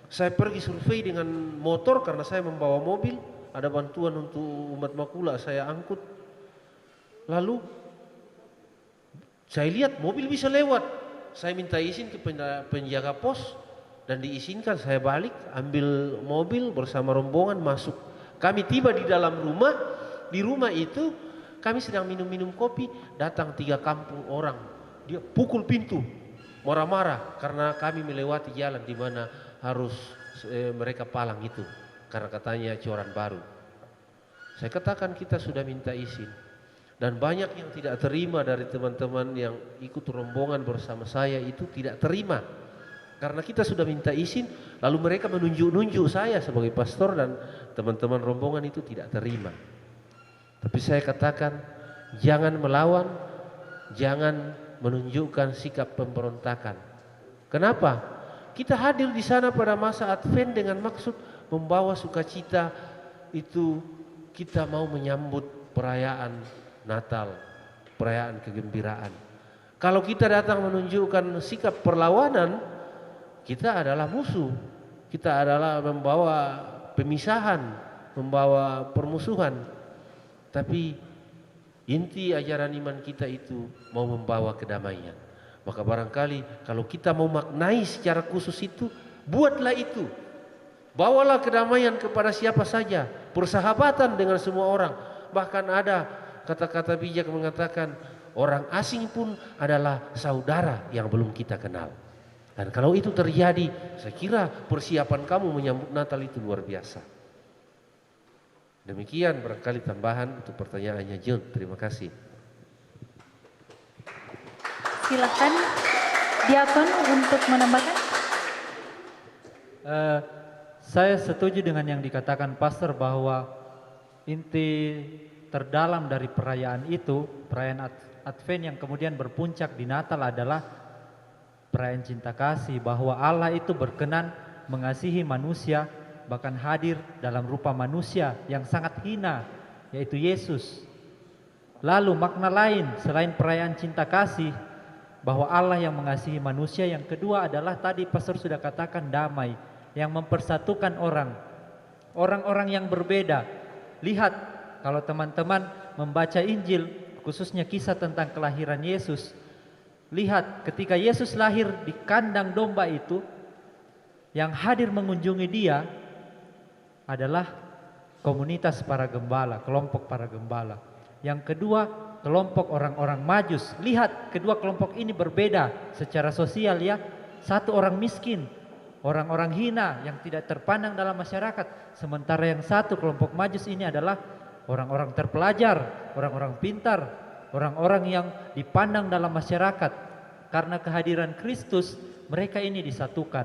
Saya pergi survei dengan motor karena saya membawa mobil, ada bantuan untuk umat Makula saya angkut. Lalu saya lihat mobil bisa lewat, saya minta izin ke penjaga pos dan diizinkan. Saya balik ambil mobil bersama rombongan masuk. Kami tiba di dalam rumah. Di rumah itu kami sedang minum-minum kopi, datang 3 kampung orang. Dia pukul pintu, marah-marah karena kami melewati jalan di mana harus mereka palang itu, karena katanya coran baru. Saya katakan kita sudah minta izin, dan banyak yang tidak terima dari teman-teman yang ikut rombongan bersama saya itu tidak terima karena kita sudah minta izin. Lalu mereka menunjuk-nunjuk saya sebagai pastor, dan teman-teman rombongan itu tidak terima. Tapi saya katakan jangan melawan, jangan menunjukkan sikap pemberontakan. Kenapa? Kita hadir di sana pada masa Advent dengan maksud membawa sukacita. Itu kita mau menyambut perayaan Natal, perayaan kegembiraan. Kalau kita datang menunjukkan sikap perlawanan, kita adalah musuh. Kita adalah membawa pemisahan, membawa permusuhan. Tapi inti ajaran iman kita itu mau membawa kedamaian. Maka barangkali kalau kita mau maknai secara khusus itu, buatlah itu. Bawalah kedamaian kepada siapa saja, persahabatan dengan semua orang. Bahkan ada kata-kata bijak mengatakan orang asing pun adalah saudara yang belum kita kenal. Dan kalau itu terjadi, saya kira persiapan kamu menyambut Natal itu luar biasa. Demikian barangkali tambahan untuk pertanyaannya John. Terima kasih. Silakan Diakon untuk menambahkan. Saya setuju dengan yang dikatakan Pastor bahwa inti terdalam dari perayaan itu, perayaan Advent yang kemudian berpuncak di Natal adalah perayaan cinta kasih, bahwa Allah itu berkenan mengasihi manusia, bahkan hadir dalam rupa manusia yang sangat hina, yaitu Yesus. Lalu makna lain selain perayaan cinta kasih, bahwa Allah yang mengasihi manusia, yang kedua adalah tadi Pastor sudah katakan damai, yang mempersatukan orang-orang yang berbeda. Lihat kalau teman-teman membaca Injil, khususnya kisah tentang kelahiran Yesus, lihat ketika Yesus lahir di kandang domba itu, yang hadir mengunjungi dia adalah komunitas para gembala, kelompok para gembala. Yang kedua, kelompok orang-orang Majus. Lihat, kedua kelompok ini berbeda secara sosial ya. Satu orang miskin, orang-orang hina yang tidak terpandang dalam masyarakat. Sementara yang satu kelompok Majus ini adalah orang-orang terpelajar, orang-orang pintar, orang-orang yang dipandang dalam masyarakat. Karena kehadiran Kristus, mereka ini disatukan.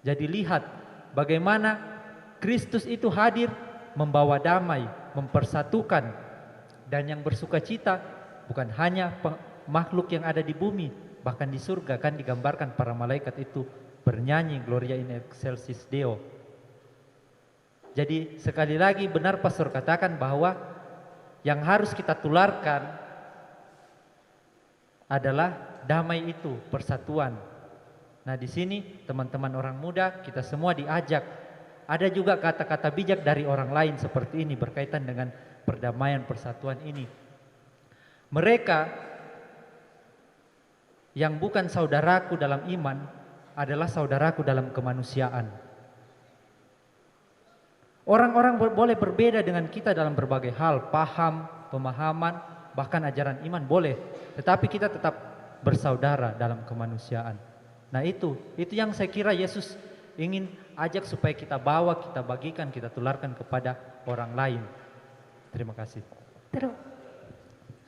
Jadi lihat bagaimana Kristus itu hadir membawa damai, mempersatukan, dan yang bersukacita bukan hanya makhluk yang ada di bumi, bahkan di surga kan digambarkan para malaikat itu bernyanyi Gloria in excelsis Deo. Jadi sekali lagi benar Pastor katakan bahwa yang harus kita tularkan adalah damai itu, persatuan. Nah, di sini teman-teman orang muda kita semua diajak. Ada juga kata-kata bijak dari orang lain seperti ini berkaitan dengan perdamaian persatuan ini. Mereka yang bukan saudaraku dalam iman adalah saudaraku dalam kemanusiaan. Orang-orang boleh berbeda dengan kita dalam berbagai hal, paham, pemahaman, bahkan ajaran iman boleh, tetapi kita tetap bersaudara dalam kemanusiaan. Nah, itu yang saya kira Yesus ingin ajak supaya kita bawa, kita bagikan, kita tularkan kepada orang lain. Terima kasih.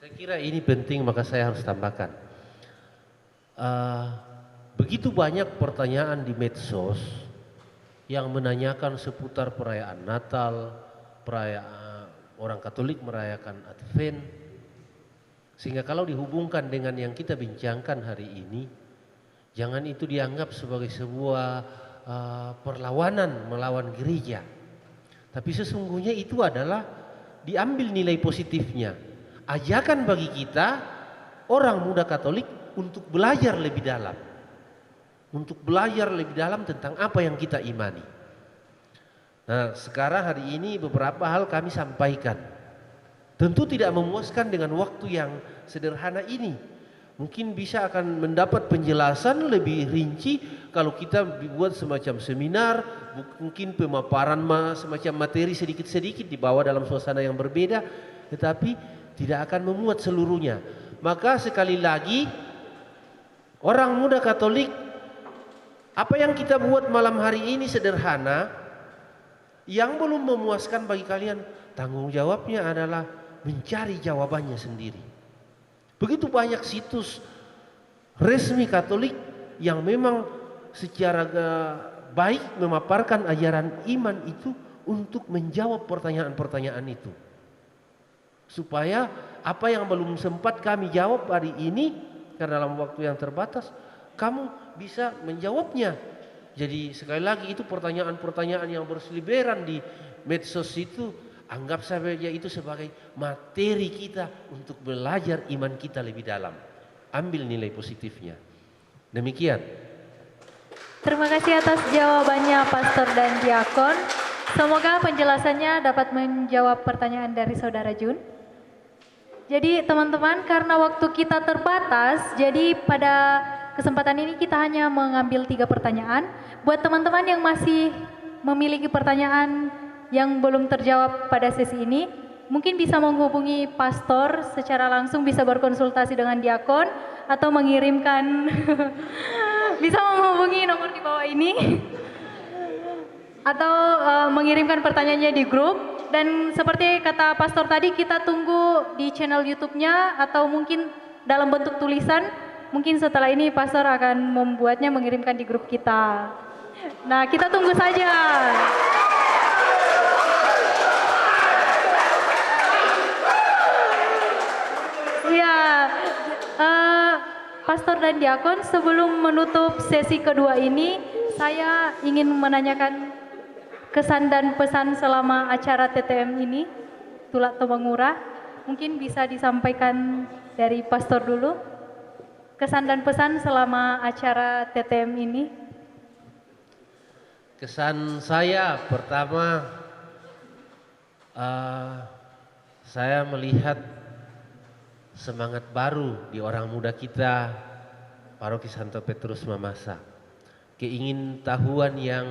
Saya kira ini penting, maka saya harus tambahkan. Begitu banyak pertanyaan di medsos yang menanyakan seputar perayaan Natal, perayaan orang Katolik merayakan Advent, sehingga kalau dihubungkan dengan yang kita bincangkan hari ini, jangan itu dianggap sebagai sebuah perlawanan melawan gereja, tapi sesungguhnya itu adalah diambil nilai positifnya, ajakan bagi kita orang muda Katolik untuk belajar lebih dalam. Untuk belajar lebih dalam tentang apa yang kita imani. Nah, sekarang hari ini beberapa hal kami sampaikan. Tentu tidak memuaskan dengan waktu yang sederhana ini. Mungkin bisa akan mendapat penjelasan lebih rinci kalau kita buat semacam seminar, mungkin pemaparan semacam materi sedikit-sedikit dibawa dalam suasana yang berbeda, tetapi tidak akan memuat seluruhnya. Maka sekali lagi, orang muda Katolik, apa yang kita buat malam hari ini sederhana, yang belum memuaskan bagi kalian, tanggung jawabnya adalah mencari jawabannya sendiri. Begitu banyak situs resmi Katolik yang memang secara baik memaparkan ajaran iman itu untuk menjawab pertanyaan-pertanyaan itu. Supaya apa yang belum sempat kami jawab hari ini, karena dalam waktu yang terbatas, kamu bisa menjawabnya. Jadi sekali lagi itu pertanyaan-pertanyaan yang berseliweran di medsos itu, anggap saja itu sebagai materi kita untuk belajar iman kita lebih dalam. Ambil nilai positifnya. Demikian. Terima kasih atas jawabannya Pastor dan Diakon. Semoga penjelasannya dapat menjawab pertanyaan dari Saudara Jun. Jadi teman-teman, karena waktu kita terbatas, jadi pada kesempatan ini kita hanya mengambil 3 pertanyaan. Buat teman-teman yang masih memiliki pertanyaan yang belum terjawab pada sesi ini, mungkin bisa menghubungi pastor secara langsung, bisa berkonsultasi dengan diakon, atau mengirimkan, bisa menghubungi nomor di bawah ini, atau mengirimkan pertanyaannya di grup. Dan seperti kata pastor tadi, kita tunggu di channel YouTube-nya atau mungkin dalam bentuk tulisan. Mungkin setelah ini pastor akan membuatnya, mengirimkan di grup kita. Nah, kita tunggu saja. Ya, pastor dan diakon, sebelum menutup sesi kedua ini, saya ingin menanyakan kesan dan pesan selama acara TTM ini, Tulak Temangura. Mungkin bisa disampaikan dari pastor dulu. Kesan dan pesan selama acara TTM ini. Kesan saya pertama, saya melihat semangat baru di orang muda kita, Paroki Santo Petrus Mamasa. Keingintahuan yang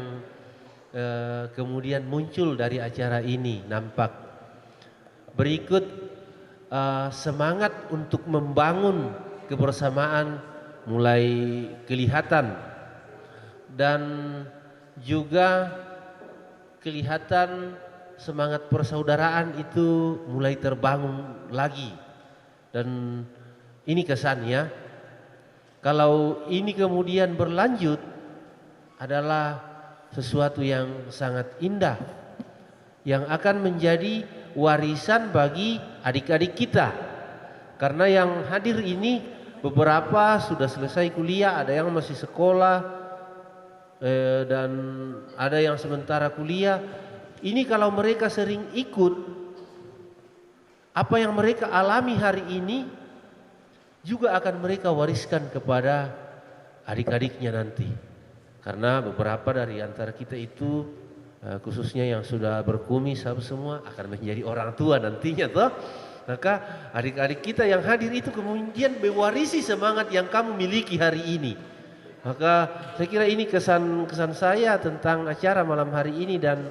kemudian muncul dari acara ini nampak. Berikut semangat untuk membangun kebersamaan mulai kelihatan, dan juga kelihatan semangat persaudaraan itu mulai terbangun lagi. Dan ini kesannya, kalau ini kemudian berlanjut, adalah sesuatu yang sangat indah, yang akan menjadi warisan bagi adik-adik kita. Karena yang hadir ini beberapa sudah selesai kuliah, ada yang masih sekolah, dan ada yang sementara kuliah. Ini kalau mereka sering ikut, apa yang mereka alami hari ini juga akan mereka wariskan kepada adik-adiknya nanti. Karena beberapa dari antara kita itu khususnya yang sudah berkumis semua akan menjadi orang tua nantinya toh. Maka adik-adik kita yang hadir itu kemudian mewarisi semangat yang kamu miliki hari ini. Maka saya kira ini kesan saya tentang acara malam hari ini, dan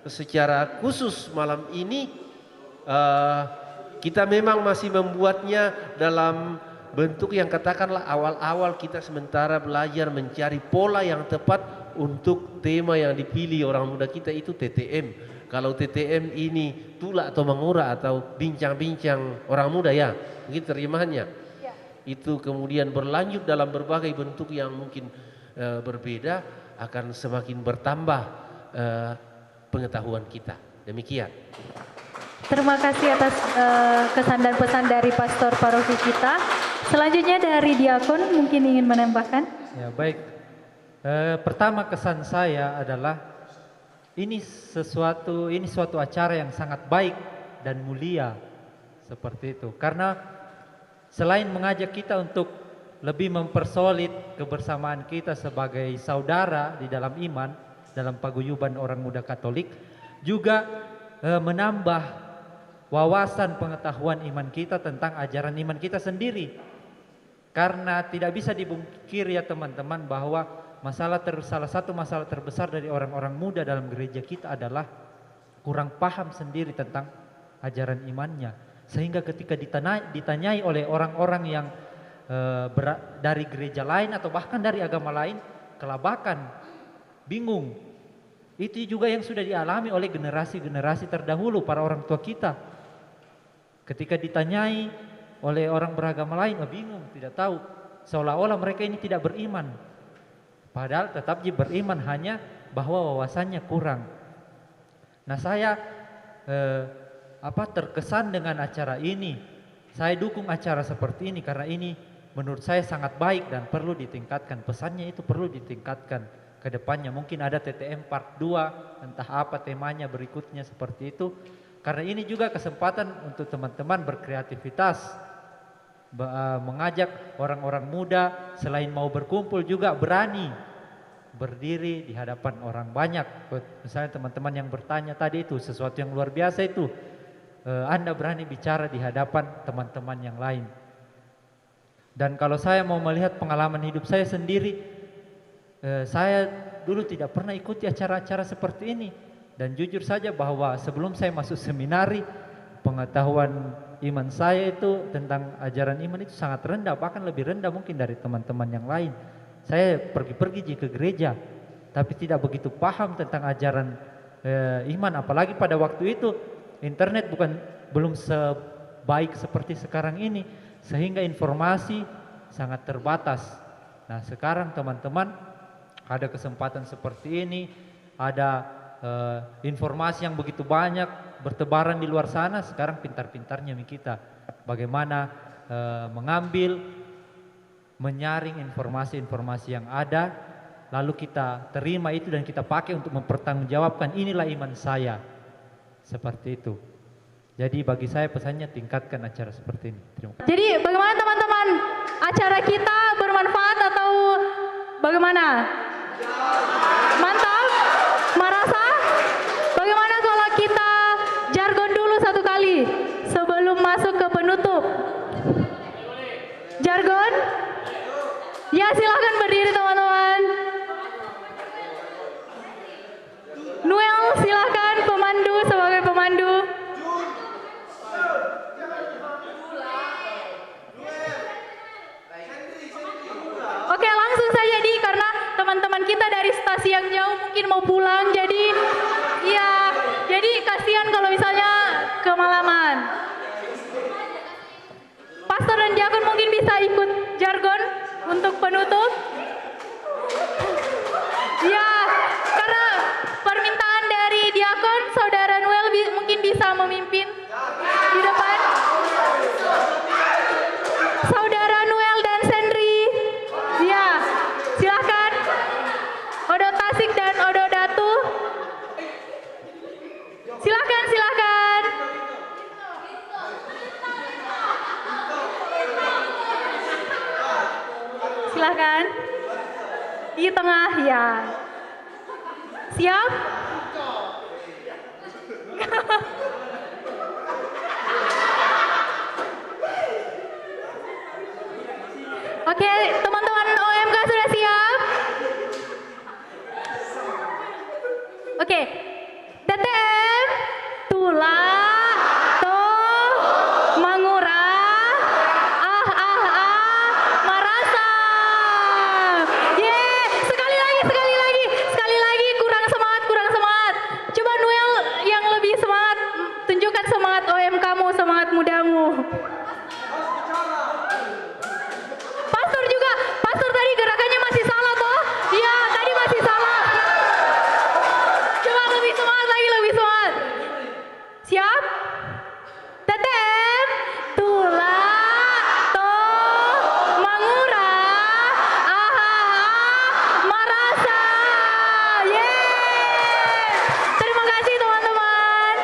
secara khusus malam ini kita memang masih membuatnya dalam bentuk yang katakanlah awal-awal kita sementara belajar mencari pola yang tepat untuk tema yang dipilih orang muda kita itu TTM. Kalau TTM ini tulak atau mengura atau bincang-bincang orang muda ya, mungkin terjemahannya. Itu kemudian berlanjut dalam berbagai bentuk yang mungkin berbeda, akan semakin bertambah pengetahuan kita. Demikian. Terima kasih atas kesan dan pesan dari Pastor Paroki kita. Selanjutnya dari Diakon mungkin ingin menambahkan. Ya baik. Pertama kesan saya adalah ini suatu acara yang sangat baik dan mulia seperti itu. Karena selain mengajak kita untuk lebih mempersolid kebersamaan kita sebagai saudara di dalam iman, dalam paguyuban orang muda Katolik, juga menambah wawasan pengetahuan iman kita tentang ajaran iman kita sendiri. Karena tidak bisa dipungkiri ya teman-teman bahwa salah satu masalah terbesar dari orang-orang muda dalam gereja kita adalah kurang paham sendiri tentang ajaran imannya. Sehingga ketika ditanyai oleh orang-orang yang dari gereja lain atau bahkan dari agama lain, kelabakan, bingung. Itu juga yang sudah dialami oleh generasi-generasi terdahulu, para orang tua kita. Ketika ditanyai oleh orang beragama lain, bingung, tidak tahu. Seolah-olah mereka ini tidak beriman. Padahal tetap beriman, hanya bahwa wawasannya kurang. Nah saya terkesan dengan acara ini. Saya dukung acara seperti ini karena ini menurut saya sangat baik dan perlu ditingkatkan. Pesannya itu perlu ditingkatkan ke depannya. Mungkin ada TTM part 2, entah apa temanya berikutnya seperti itu. Karena ini juga kesempatan untuk teman-teman berkreativitas, mengajak orang-orang muda selain mau berkumpul juga berani berdiri di hadapan orang banyak. Misalnya teman-teman yang bertanya tadi itu sesuatu yang luar biasa itu. Anda berani bicara di hadapan teman-teman yang lain. Dan kalau saya mau melihat pengalaman hidup saya sendiri, saya dulu tidak pernah ikuti acara-acara seperti ini. Dan jujur saja bahwa sebelum saya masuk seminari, pengetahuan iman saya itu tentang ajaran iman itu sangat rendah, bahkan lebih rendah mungkin dari teman-teman yang lain. Saya pergi-pergi ke gereja, tapi tidak begitu paham tentang ajaran iman. Apalagi pada waktu itu internet belum sebaik seperti sekarang ini, sehingga informasi sangat terbatas. Nah sekarang teman-teman ada kesempatan seperti ini, ada informasi yang begitu banyak bertebaran di luar sana. Sekarang pintar-pintarnya kita bagaimana mengambil, menyaring informasi-informasi yang ada, lalu kita terima itu dan kita pakai untuk mempertanggungjawabkan inilah iman saya, seperti itu. Jadi bagi saya pesannya tingkatkan acara seperti ini. Terima kasih. Jadi bagaimana teman-teman, acara kita bermanfaat atau bagaimana? Mantap? Merasa? Bagaimana kalau kita jargon dulu satu kali sebelum masuk ke penutup? Jargon? Ya silahkan berdiri teman-teman. Noel silahkan pemandu sebagai pemandu. Oke langsung saja karena teman-teman kita dari stasiun yang jauh mungkin mau pulang, jadi kasihan kalau misalnya kemalaman. Pastor dan diakon mungkin bisa ikut jargon untuk penutup. Ya, karena permintaan dari diakon, saudara Noel mungkin bisa memimpin di depan. Saudara Noel dan Sendri, ya, silakan. Odo Tasik dan Odo Datu, silakan. Silakan. Di tengah ya. Siap? Oke, teman-teman OMK sudah siap? Oke. TTM, Tula, To, Mangura, Marasa. Sekali lagi, kurang semangat. Coba Noel yang lebih semangat, tunjukkan semangat OMK-mu, semangat mudamu. Pastor tadi gerakannya masih salah toh? Iya, tadi masih salah. Coba lebih semangat. Siap? TTM, Tula, To, Mangura, Marasa. Terima kasih teman-teman.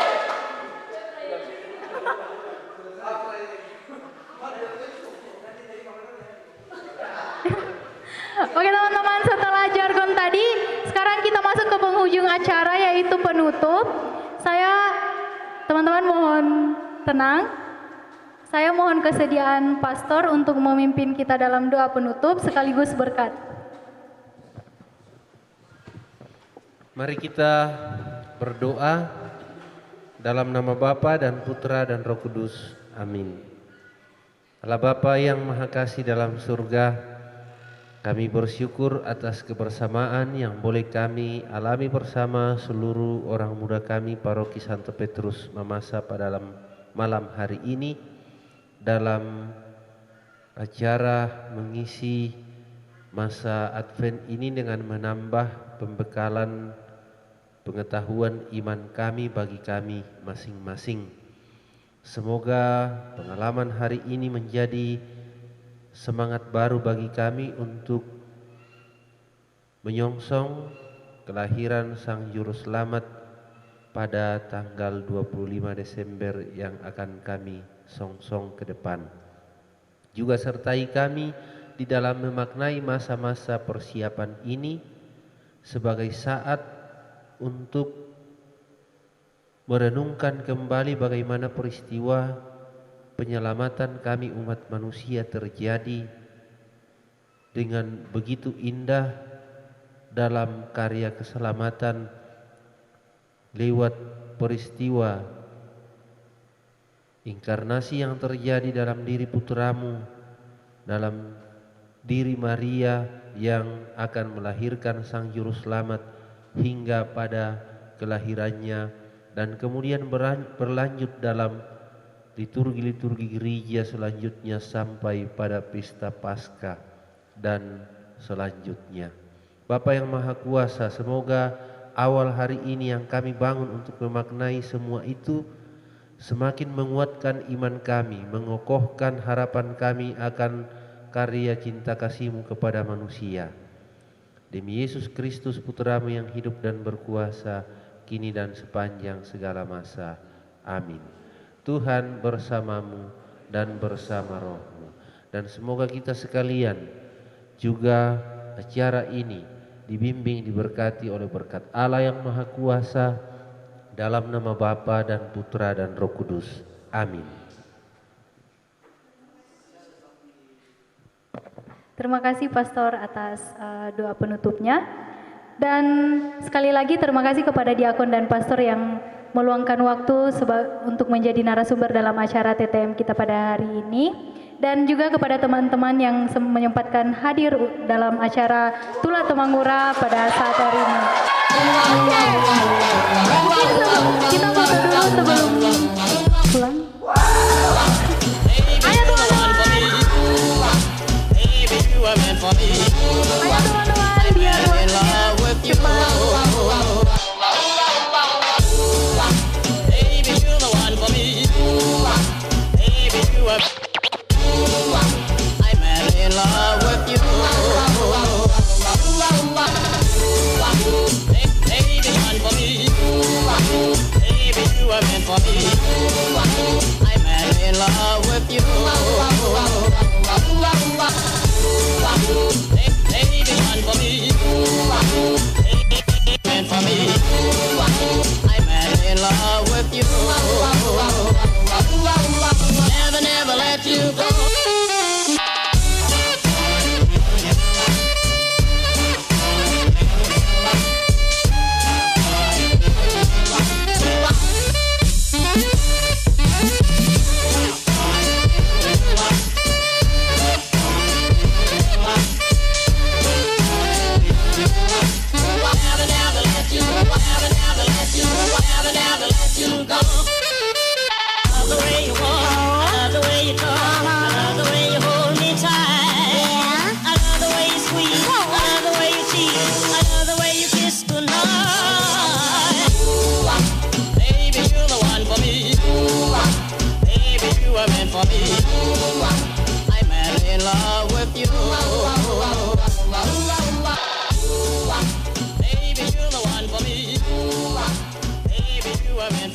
Oke teman-teman, setelah jargon tadi, sekarang kita masuk ke penghujung acara yaitu penutup. Teman-teman mohon tenang. Saya mohon kesediaan pastor untuk memimpin kita dalam doa penutup sekaligus berkat. Mari kita berdoa dalam nama Bapa dan Putra dan Roh Kudus. Amin. Allah Bapa yang Maha Kasih dalam surga, kami bersyukur atas kebersamaan yang boleh kami alami bersama seluruh orang muda kami Paroki Santo Petrus Mamasa pada malam hari ini dalam acara mengisi masa Advent ini dengan menambah pembekalan pengetahuan iman kami bagi kami masing-masing. Semoga pengalaman hari ini menjadi semangat baru bagi kami untuk menyongsong kelahiran Sang Juru Selamat pada tanggal 25 Desember yang akan kami songsong ke depan. Juga sertai kami di dalam memaknai masa-masa persiapan ini sebagai saat untuk merenungkan kembali bagaimana peristiwa penyelamatan kami umat manusia terjadi dengan begitu indah dalam karya keselamatan lewat peristiwa inkarnasi yang terjadi dalam diri putramu, dalam diri Maria yang akan melahirkan Sang Juru Selamat hingga pada kelahirannya dan kemudian berlanjut dalam liturgi-liturgi gereja selanjutnya sampai pada pesta Paskah dan selanjutnya. Bapa yang Maha Kuasa, semoga awal hari ini yang kami bangun untuk memaknai semua itu semakin menguatkan iman kami, mengokohkan harapan kami akan karya cinta kasih-Mu kepada manusia. Demi Yesus Kristus Putra-Mu yang hidup dan berkuasa kini dan sepanjang segala masa. Amin. Tuhan bersamamu dan bersama rohmu. Dan semoga kita sekalian juga acara ini dibimbing diberkati oleh berkat Allah yang Maha Kuasa dalam nama Bapa dan Putra dan Roh Kudus. Amin. Terima kasih Pastor atas doa penutupnya. Dan sekali lagi terima kasih kepada diakon dan pastor yang meluangkan waktu untuk menjadi narasumber dalam acara TTM kita pada hari ini. Dan juga kepada teman-teman yang menyempatkan hadir dalam acara Tula Temangura pada saat hari ini. Kita foto dulu sebelum pulang. Ayo teman-teman. Ayo teman-teman, biar waktunya cepat. In love with you, baby, one for me, baby, you are meant for me. I'm in love with you, baby, one for me.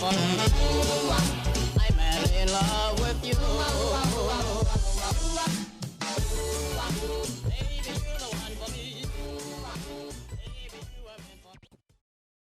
meant for me. I'm madly in love with you.